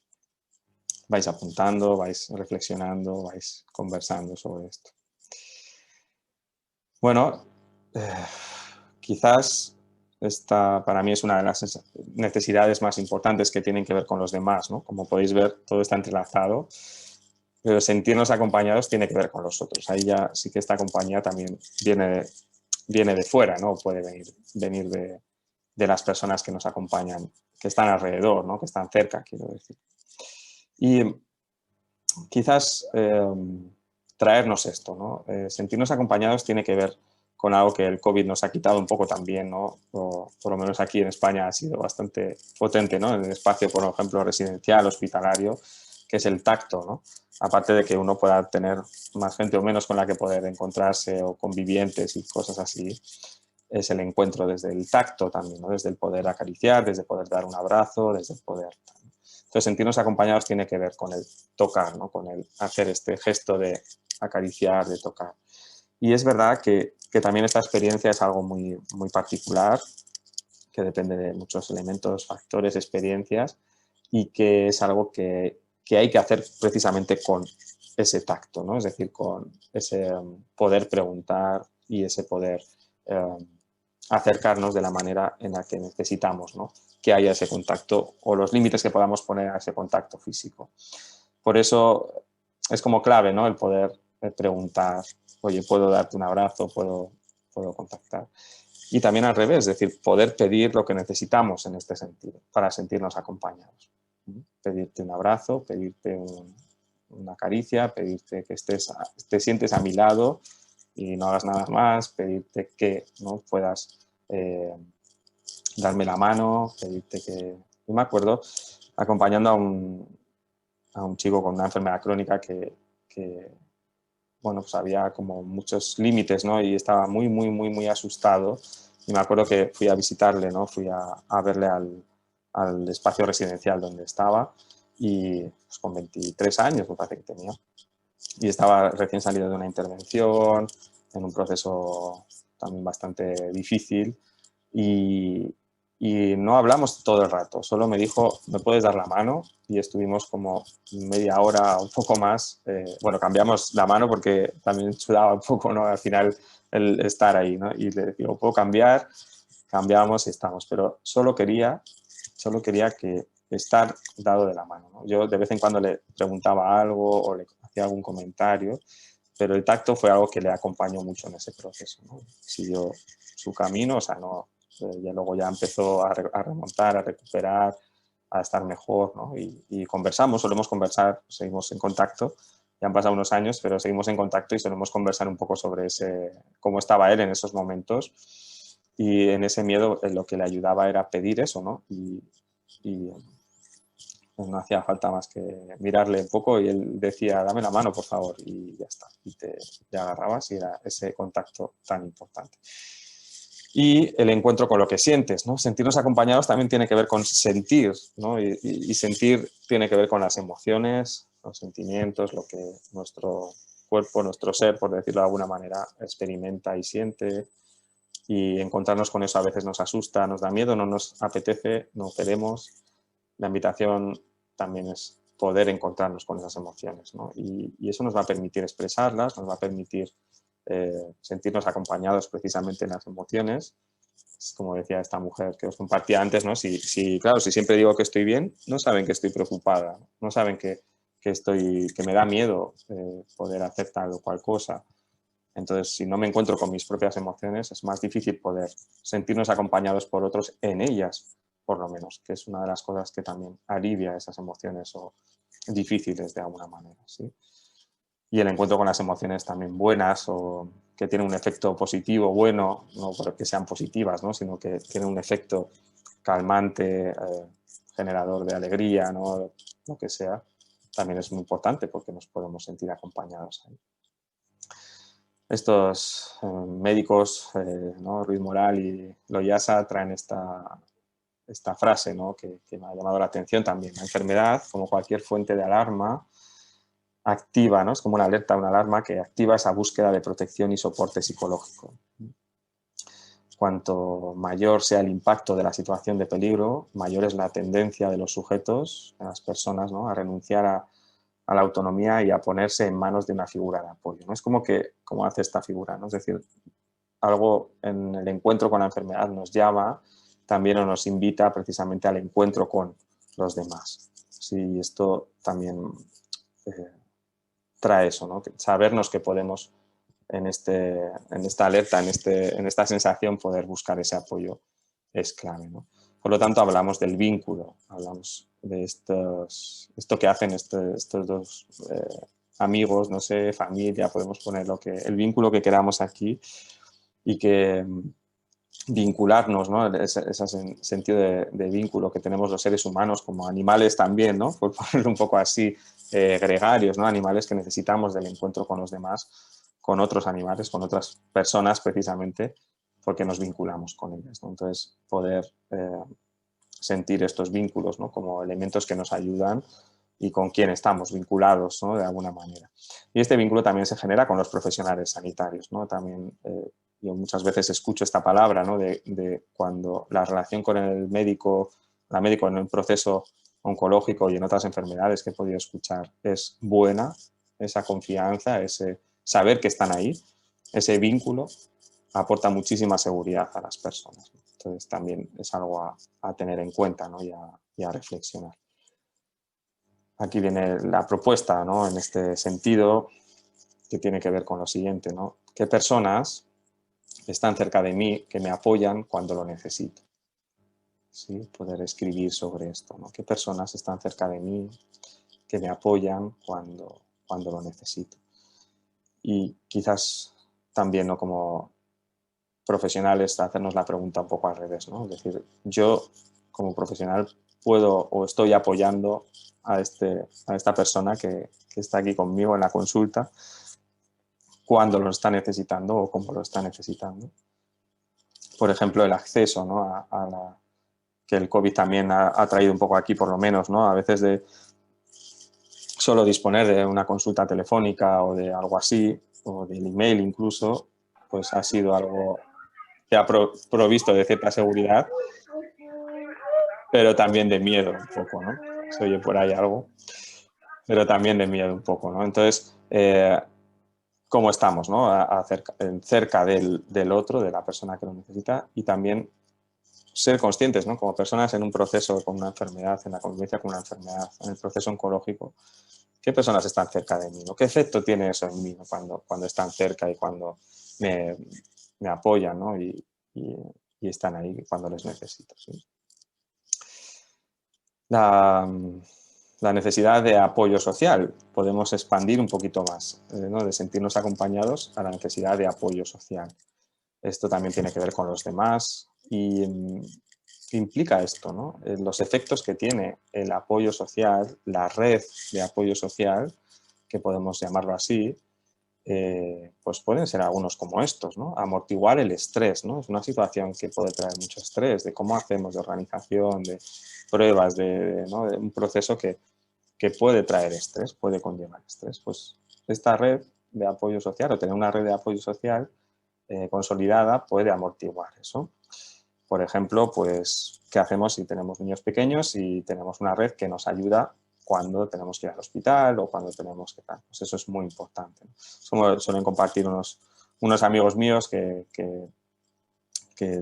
Vais apuntando, vais reflexionando, vais conversando sobre esto. Bueno, quizás esta para mí es una de las necesidades más importantes que tienen que ver con los demás, ¿no? Como podéis ver, todo está entrelazado, pero sentirnos acompañados tiene que ver con los otros. Ahí ya sí que esta compañía también viene de fuera, ¿no? Puede venir de las personas que nos acompañan, que están alrededor, ¿no? Que están cerca, quiero decir. Y quizás traernos esto, ¿no? Sentirnos acompañados tiene que ver con algo que el COVID nos ha quitado un poco también, ¿no? O por lo menos aquí en España ha sido bastante potente, ¿no? En el espacio, por ejemplo, residencial, hospitalario, que es el tacto, ¿no? Aparte de que uno pueda tener más gente o menos con la que poder encontrarse o convivientes y cosas así, es el encuentro desde el tacto también, ¿no? Desde el poder acariciar, desde poder dar un abrazo, desde el poder... Entonces, sentirnos acompañados tiene que ver con el tocar, ¿no? Con el hacer este gesto de acariciar, de tocar. Y es verdad que también esta experiencia es algo muy, muy particular, que depende de muchos elementos, factores, experiencias, y que es algo que hay que hacer precisamente con ese tacto, ¿no? Es decir, con ese poder preguntar y ese poder acercarnos de la manera en la que necesitamos, ¿no? Que haya ese contacto o los límites que podamos poner a ese contacto físico. Por eso es como clave, ¿no? El poder preguntar, oye, ¿puedo darte un abrazo? ¿Puedo contactar? Y también al revés, es decir, poder pedir lo que necesitamos en este sentido para sentirnos acompañados. Pedirte un abrazo, pedirte una caricia, pedirte que te sientes a mi lado y no hagas nada más, pedirte que no puedas darme la mano, pedirte que... Yo me acuerdo acompañando a un chico con una enfermedad crónica que bueno, pues había como muchos límites, ¿no? Y estaba muy, muy, muy, muy asustado. Y me acuerdo que fui a visitarle, ¿no? Fui a verle al espacio residencial donde estaba y pues, con 23 años me parece que tenía. Y estaba recién salido de una intervención, en un proceso también bastante difícil y no hablamos todo el rato, solo me dijo, ¿me puedes dar la mano? Y estuvimos como media hora, un poco más. Bueno, cambiamos la mano porque también sudaba un poco, ¿no? Al final el estar ahí, ¿no? Y le digo, ¿puedo cambiar? Cambiamos y estamos, pero solo quería que estar dado de la mano, ¿no? Yo de vez en cuando le preguntaba algo o le hacía algún comentario, pero el tacto fue algo que le acompañó mucho en ese proceso, ¿no? Siguió su camino, o sea, no, ya luego ya empezó a remontar, a recuperar, a estar mejor, ¿no? Y conversamos, solemos conversar, seguimos en contacto, ya han pasado unos años, pero seguimos en contacto y solemos conversar un poco sobre cómo estaba él en esos momentos y en ese miedo lo que le ayudaba era pedir eso, ¿no? Y no hacía falta más que mirarle un poco y él decía, dame la mano, por favor, y ya está. Y te agarrabas y era ese contacto tan importante. Y el encuentro con lo que sientes, ¿no? Sentirnos acompañados también tiene que ver con sentir, ¿no? Y sentir tiene que ver con las emociones, los sentimientos, lo que nuestro cuerpo, nuestro ser, por decirlo de alguna manera, experimenta y siente. Y encontrarnos con eso a veces nos asusta, nos da miedo, no nos apetece, no queremos. La invitación también es poder encontrarnos con esas emociones, ¿no? Y eso nos va a permitir expresarlas, nos va a permitir sentirnos acompañados precisamente en las emociones. Es como decía esta mujer que os compartía antes, ¿no? Claro, si siempre digo que estoy bien, no saben que estoy preocupada, no saben que me da miedo poder hacer tal o cual cosa. Entonces, si no me encuentro con mis propias emociones, es más difícil poder sentirnos acompañados por otros en ellas, por lo menos, que es una de las cosas que también alivia esas emociones o difíciles de alguna manera, ¿sí? Y el encuentro con las emociones también buenas o que tienen un efecto positivo, bueno, no porque sean positivas, ¿no? Sino que tienen un efecto calmante, generador de alegría, ¿no? Lo que sea, también es muy importante porque nos podemos sentir acompañados ahí. Estos médicos, ¿no? Ruiz Moral y Loyasa traen esta frase, ¿no? que me ha llamado la atención también. La enfermedad, como cualquier fuente de alarma, activa, ¿no? Es como una alerta, una alarma que activa esa búsqueda de protección y soporte psicológico. Cuanto mayor sea el impacto de la situación de peligro, mayor es la tendencia de los sujetos, de las personas, ¿no? A renunciar a la autonomía y a ponerse en manos de una figura de apoyo, ¿no? Es como hace esta figura, ¿no? Es decir, algo en el encuentro con la enfermedad nos llama también o nos invita precisamente al encuentro con los demás. Sí, esto también trae eso, ¿no? Sabernos que podemos en esta alerta, en esta sensación, poder buscar ese apoyo es clave, ¿no? Por lo tanto, hablamos del vínculo, hablamos de esto que hacen estos dos amigos, no sé, familia, podemos poner el vínculo que queramos aquí y que vincularnos, ¿no? Ese sentido de vínculo que tenemos los seres humanos como animales también, ¿no? Por ponerlo un poco así, gregarios, ¿no? Animales que necesitamos del encuentro con los demás, con otros animales, con otras personas precisamente, porque nos vinculamos con ellas, ¿no? Entonces, poder sentir estos vínculos, ¿no? Como elementos que nos ayudan y con quién estamos vinculados, ¿no? De alguna manera. Y este vínculo también se genera con los profesionales sanitarios, ¿no? También yo muchas veces escucho esta palabra, ¿no? de cuando la relación con el médico, la médico en un proceso oncológico y en otras enfermedades que he podido escuchar es buena, esa confianza, ese saber que están ahí, ese vínculo aporta muchísima seguridad a las personas. Entonces también es algo a tener en cuenta, ¿no? y a reflexionar. Aquí viene la propuesta, ¿no? En este sentido, que tiene que ver con lo siguiente, ¿no? ¿Qué personas están cerca de mí que me apoyan cuando lo necesito? ¿Sí? Poder escribir sobre esto, ¿no? ¿Qué personas están cerca de mí que me apoyan cuando lo necesito? Y quizás también, ¿no? Como profesionales, hacernos la pregunta un poco al revés, ¿no? Es decir, yo como profesional puedo o estoy apoyando a esta persona que está aquí conmigo en la consulta cuando lo está necesitando o cómo lo está necesitando. Por ejemplo, el acceso, ¿no? que el COVID también ha traído un poco aquí, por lo menos, ¿no? A veces de solo disponer de una consulta telefónica o de algo así, o del email incluso, pues ha sido algo que ha provisto de cierta seguridad, pero también de miedo un poco, ¿no? Se oye por ahí algo, pero también de miedo un poco, ¿no? Entonces, ¿cómo estamos, ¿no? cerca del otro, de la persona que lo necesita, y también ser conscientes, ¿no? Como personas en un proceso con una enfermedad, en la convivencia con una enfermedad, en el proceso oncológico, ¿qué personas están cerca de mí, ¿no? ¿Qué efecto tiene eso en mí, ¿no? cuando están cerca y cuando me apoyan, ¿no? y están ahí cuando les necesito, ¿sí? La necesidad de apoyo social. Podemos expandir un poquito más, ¿no? De sentirnos acompañados a la necesidad de apoyo social. Esto también tiene que ver con los demás y implica esto, ¿no? Los efectos que tiene el apoyo social, la red de apoyo social, que podemos llamarlo así, pues pueden ser algunos como estos, ¿no? Amortiguar el estrés, ¿no? Es una situación que puede traer mucho estrés, de cómo hacemos, de organización, de pruebas, ¿no? De un proceso que puede traer estrés, puede conllevar estrés. Pues esta red de apoyo social, o tener una red de apoyo social consolidada, puede amortiguar eso. Por ejemplo, pues, ¿qué hacemos si tenemos niños pequeños y tenemos una red que nos ayuda cuando tenemos que ir al hospital o cuando tenemos que tal? Pues eso es muy importante, ¿no? Suelen compartir unos amigos míos que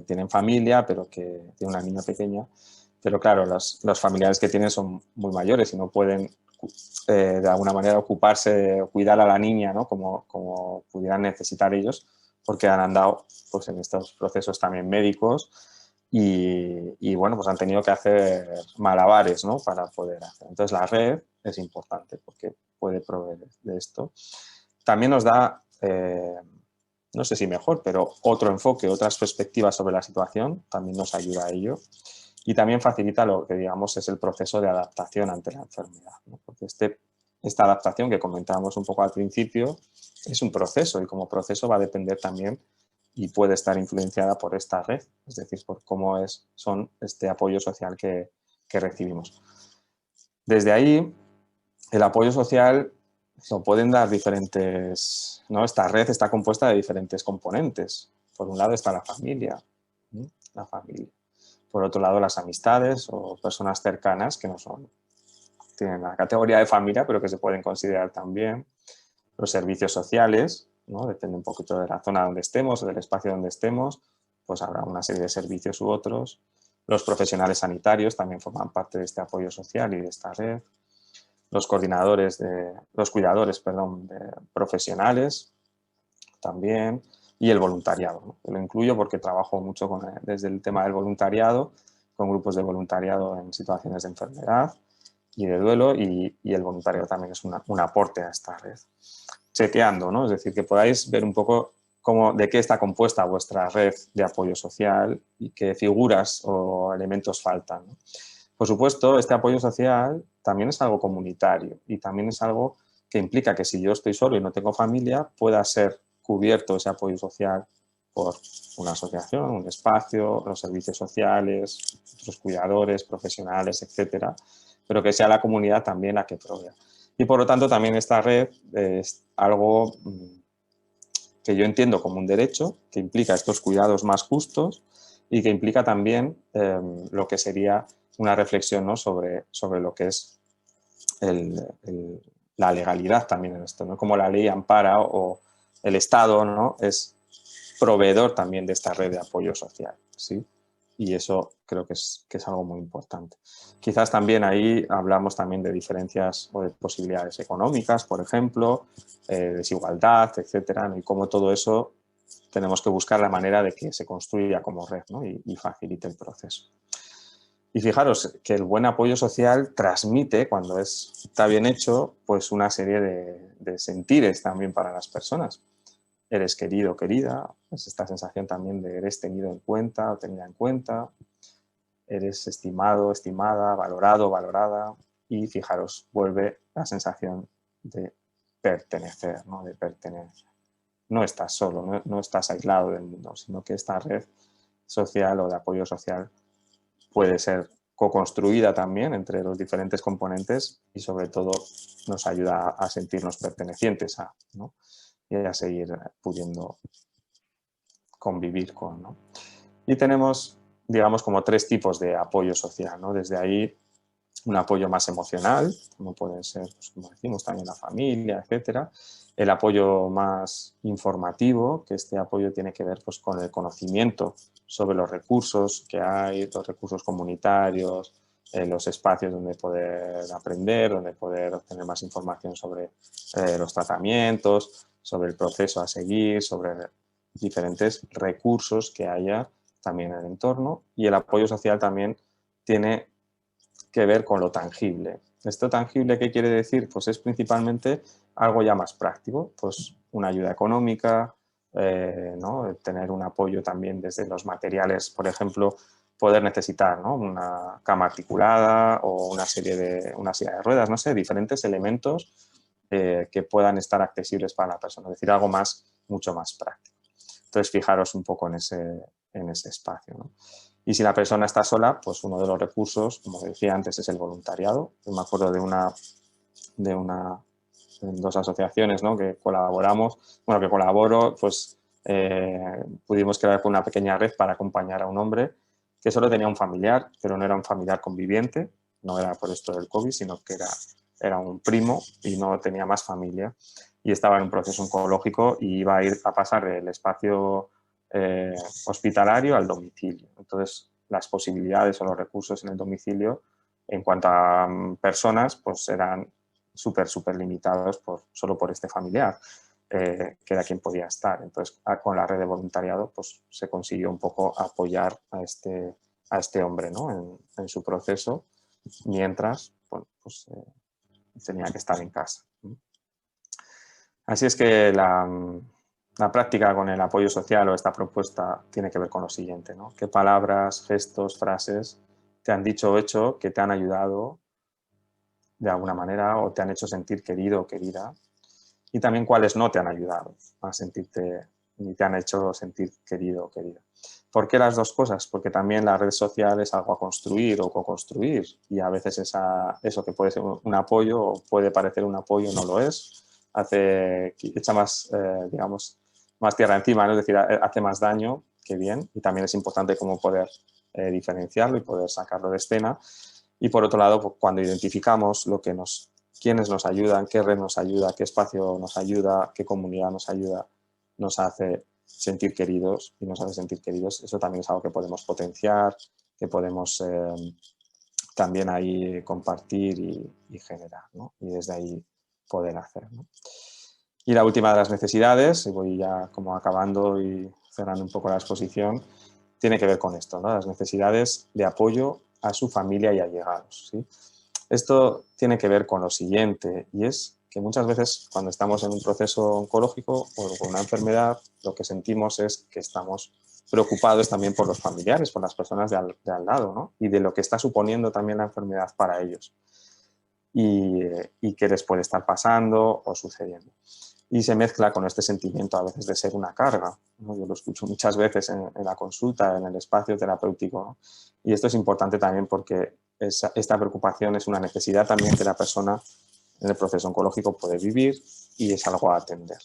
tienen familia, pero que tienen una niña pequeña. Pero claro, los familiares que tienen son muy mayores y no pueden de alguna manera ocuparse o cuidar a la niña, ¿no? como pudieran necesitar ellos, porque han andado pues, en estos procesos también médicos y bueno, pues han tenido que hacer malabares, ¿no? Para poder hacer. Entonces la red es importante porque puede proveer de esto. También nos da, no sé si mejor, pero otro enfoque, otras perspectivas sobre la situación, también nos ayuda a ello. Y también facilita lo que digamos es el proceso de adaptación ante la enfermedad, ¿no? Porque esta adaptación que comentábamos un poco al principio es un proceso y como proceso va a depender también y puede estar influenciada por esta red, es decir, por cómo son este apoyo social que recibimos. Desde ahí, el apoyo social lo pueden dar diferentes, ¿no? Esta red está compuesta de diferentes componentes. Por un lado está la familia, ¿no? La familia. Por otro lado, las amistades o personas cercanas que no tienen la categoría de familia, pero que se pueden considerar también. Los servicios sociales, ¿no? Depende un poquito de la zona donde estemos o del espacio donde estemos, pues habrá una serie de servicios u otros. Los profesionales sanitarios también forman parte de este apoyo social y de esta red. Los cuidadores, profesionales también. Y el voluntariado, ¿no? Lo incluyo porque trabajo mucho desde el tema del voluntariado, con grupos de voluntariado en situaciones de enfermedad y de duelo, y el voluntariado también es un aporte a esta red. Chequeando, ¿no? Es decir, que podáis ver un poco de qué está compuesta vuestra red de apoyo social y qué figuras o elementos faltan, ¿no? Por supuesto, este apoyo social también es algo comunitario y también es algo que implica que si yo estoy solo y no tengo familia, pueda ser cubierto ese apoyo social por una asociación, un espacio, los servicios sociales, otros cuidadores, profesionales, etcétera, pero que sea la comunidad también la que provea. Y por lo tanto también esta red es algo que yo entiendo como un derecho, que implica estos cuidados más justos y que implica también lo que sería una reflexión, ¿no? sobre lo que es la legalidad también en esto, ¿no? Cómo la ley ampara o el Estado, ¿no? Es proveedor también de esta red de apoyo social, ¿sí? Y eso creo que es algo muy importante. Quizás también ahí hablamos también de diferencias o de posibilidades económicas, por ejemplo, desigualdad, etcétera, ¿no? Y cómo todo eso tenemos que buscar la manera de que se construya como red, ¿no? y facilite el proceso. Y fijaros que el buen apoyo social transmite, cuando está bien hecho, pues una serie de sentires también para las personas. Eres querido o querida, es esta sensación también de eres tenido en cuenta o tenida en cuenta, eres estimado, estimada, valorado, valorada, y fijaros, vuelve la sensación de pertenecer, ¿no? De pertenencia. No estás solo, no estás aislado del mundo, sino que esta red social o de apoyo social puede ser co-construida también entre los diferentes componentes y sobre todo nos ayuda a sentirnos pertenecientes a, ¿no? Y a seguir pudiendo convivir con, ¿no? Y tenemos, digamos, como tres tipos de apoyo social, ¿no? Desde ahí un apoyo más emocional, como pueden ser, pues, como decimos, también la familia, etcétera. El apoyo más informativo, que este apoyo tiene que ver pues, con el conocimiento sobre los recursos que hay, los recursos comunitarios, los espacios donde poder aprender, donde poder obtener más información sobre los tratamientos, sobre el proceso a seguir, sobre diferentes recursos que haya también en el entorno. Y el apoyo social también tiene que ver con lo tangible. ¿Esto tangible qué quiere decir? Pues es principalmente algo ya más práctico, pues una ayuda económica, ¿no? Tener un apoyo también desde los materiales, por ejemplo, poder necesitar, ¿no? Una cama articulada o una silla de ruedas, no sé, diferentes elementos que puedan estar accesibles para la persona, es decir, algo mucho más práctico. Entonces, fijaros un poco en ese espacio, ¿no? Y si la persona está sola, pues uno de los recursos, como decía antes, es el voluntariado. Yo me acuerdo de dos asociaciones, ¿no? Que colaboramos, bueno, que colaboro, pues pudimos crear una pequeña red para acompañar a un hombre que solo tenía un familiar, pero no era un familiar conviviente, no era por esto del COVID, sino que era un primo y no tenía más familia y estaba en un proceso oncológico y iba a ir a pasar del espacio hospitalario al domicilio. Entonces, las posibilidades o los recursos en el domicilio en cuanto a personas, pues eran súper limitados solo por este familiar, que era quien podía estar. Entonces, con la red de voluntariado, pues se consiguió un poco apoyar a este hombre, ¿no? en su proceso, mientras, bueno, pues, tenía que estar en casa. Así es que la práctica con el apoyo social o esta propuesta tiene que ver con lo siguiente, ¿no? ¿Qué palabras, gestos, frases te han dicho o hecho que te han ayudado de alguna manera o te han hecho sentir querido o querida? Y también cuáles no te han ayudado a sentirte ni te han hecho sentir querido o querida. ¿Por qué las dos cosas? Porque también la red social es algo a construir o co-construir y a veces eso que puede ser un apoyo o puede parecer un apoyo no lo es, echa más, digamos, más tierra encima, ¿no? Es decir, hace más daño que bien y también es importante cómo poder diferenciarlo y poder sacarlo de escena. Y por otro lado, pues, cuando identificamos quiénes nos ayudan, qué red nos ayuda, qué espacio nos ayuda, qué comunidad nos ayuda, nos hace sentir queridos y nos hace sentir queridos. Eso también es algo que podemos potenciar, que podemos también ahí compartir y generar, ¿no? Y desde ahí poder hacer, ¿no? Y la última de las necesidades, y voy ya como acabando y cerrando un poco la exposición, tiene que ver con esto, ¿no? Las necesidades de apoyo a su familia y allegados, ¿sí? Esto tiene que ver con lo siguiente, y es que muchas veces cuando estamos en un proceso oncológico o con una enfermedad, lo que sentimos es que estamos preocupados también por los familiares, por las personas de al lado, ¿no? Y de lo que está suponiendo también la enfermedad para ellos y qué les puede estar pasando o sucediendo. Y se mezcla con este sentimiento a veces de ser una carga, ¿no? Yo lo escucho muchas veces en la consulta, en el espacio terapéutico, ¿no? Y esto es importante también porque esta preocupación es una necesidad también que la persona en el proceso oncológico puede vivir y es algo a atender.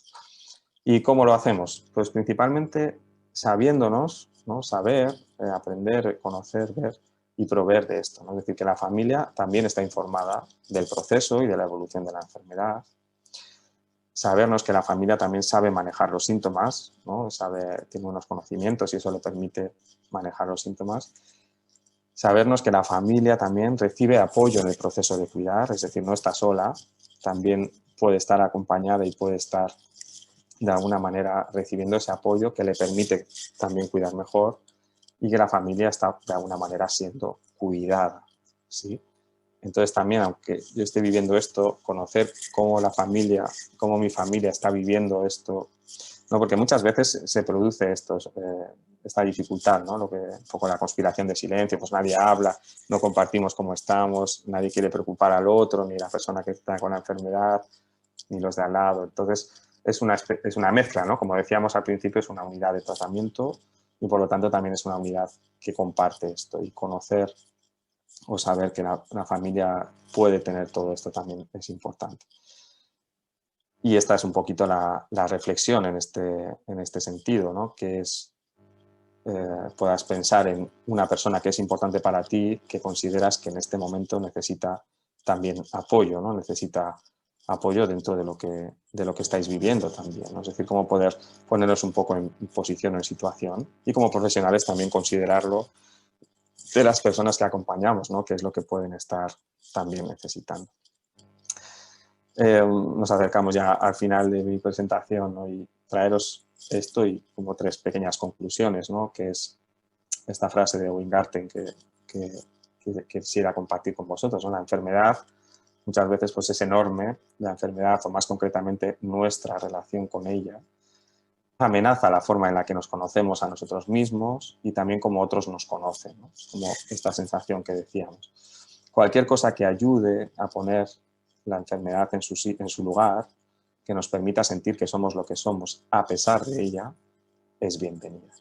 ¿Y cómo lo hacemos? Pues principalmente sabiéndonos, ¿no? Saber, aprender, conocer, ver y proveer de esto, ¿no? Es decir, que la familia también está informada del proceso y de la evolución de la enfermedad. Sabernos que la familia también sabe manejar los síntomas, ¿no? Tiene unos conocimientos y eso le permite manejar los síntomas. Sabernos que la familia también recibe apoyo en el proceso de cuidar, es decir, no está sola, también puede estar acompañada y puede estar de alguna manera recibiendo ese apoyo que le permite también cuidar mejor y que la familia está de alguna manera siendo cuidada, ¿sí? Entonces también, aunque yo esté viviendo esto, conocer cómo mi familia está viviendo esto, ¿no? Porque muchas veces se produce esta dificultad, ¿no? Lo que un poco la conspiración de silencio, pues nadie habla, no compartimos cómo estamos, nadie quiere preocupar al otro, ni la persona que está con la enfermedad, ni los de al lado. Entonces es una mezcla, ¿no? Como decíamos al principio, es una unidad de tratamiento y por lo tanto también es una unidad que comparte esto y conocer o saber que la familia puede tener todo esto también es importante. Y esta es un poquito la reflexión en este sentido, ¿no? Que es, puedas pensar en una persona que es importante para ti, que consideras que en este momento necesita también apoyo, ¿no? Necesita apoyo dentro de lo que estáis viviendo también, ¿no? Es decir, cómo poder ponernos un poco en posición o en situación y como profesionales también considerarlo de las personas que acompañamos, ¿no? Que es lo que pueden estar también necesitando. Nos acercamos ya al final de mi presentación, ¿no? Y traeros esto y como tres pequeñas conclusiones, ¿no? Que es esta frase de Weingarten que quisiera compartir con vosotros, ¿no? La enfermedad muchas veces pues, es enorme, la enfermedad o más concretamente nuestra relación con ella, amenaza la forma en la que nos conocemos a nosotros mismos y también como otros nos conocen, ¿no? Como esta sensación que decíamos. Cualquier cosa que ayude a poner la enfermedad en su lugar, que nos permita sentir que somos lo que somos a pesar de ella, es bienvenida.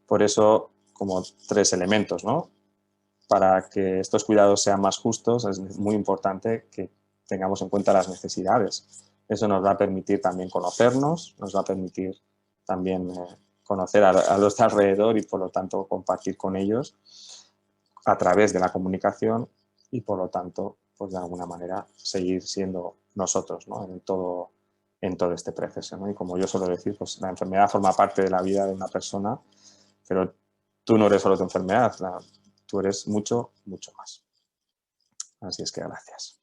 Por eso, como 3 elementos, ¿no? Para que estos cuidados sean más justos, es muy importante que tengamos en cuenta las necesidades. Eso nos va a permitir también conocernos, nos va a permitir también conocer a los de alrededor y, por lo tanto, compartir con ellos a través de la comunicación y, por lo tanto, pues de alguna manera seguir siendo nosotros, ¿no? en todo este proceso, ¿no? Y como yo suelo decir, pues la enfermedad forma parte de la vida de una persona, pero tú no eres solo tu enfermedad, tú eres mucho, mucho más. Así es que gracias.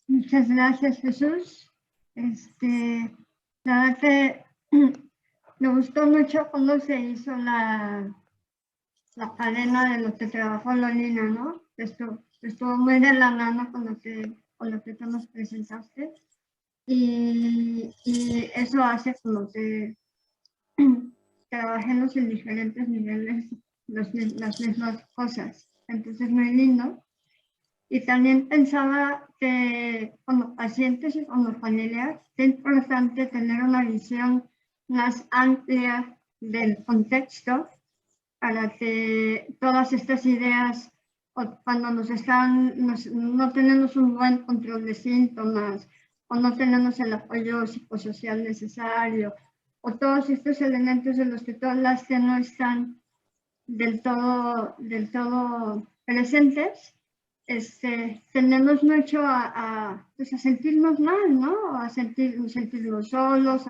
Muchas gracias, Jesús. La verdad que me gustó mucho cuando se hizo la cadena de lo que trabajó Lolina, ¿no? Estuvo muy de la mano con lo que tú nos presentaste. Y eso hace como que trabajemos en diferentes niveles las mismas cosas. Entonces, muy lindo. Y también pensaba que como pacientes y como familias es importante tener una visión más amplia del contexto para que todas estas ideas, cuando no tenemos un buen control de síntomas o no tenemos el apoyo psicosocial necesario, o todos estos elementos de los que todas las que no están del todo presentes, tendemos mucho pues a sentirnos mal, ¿no? A sentirnos solos,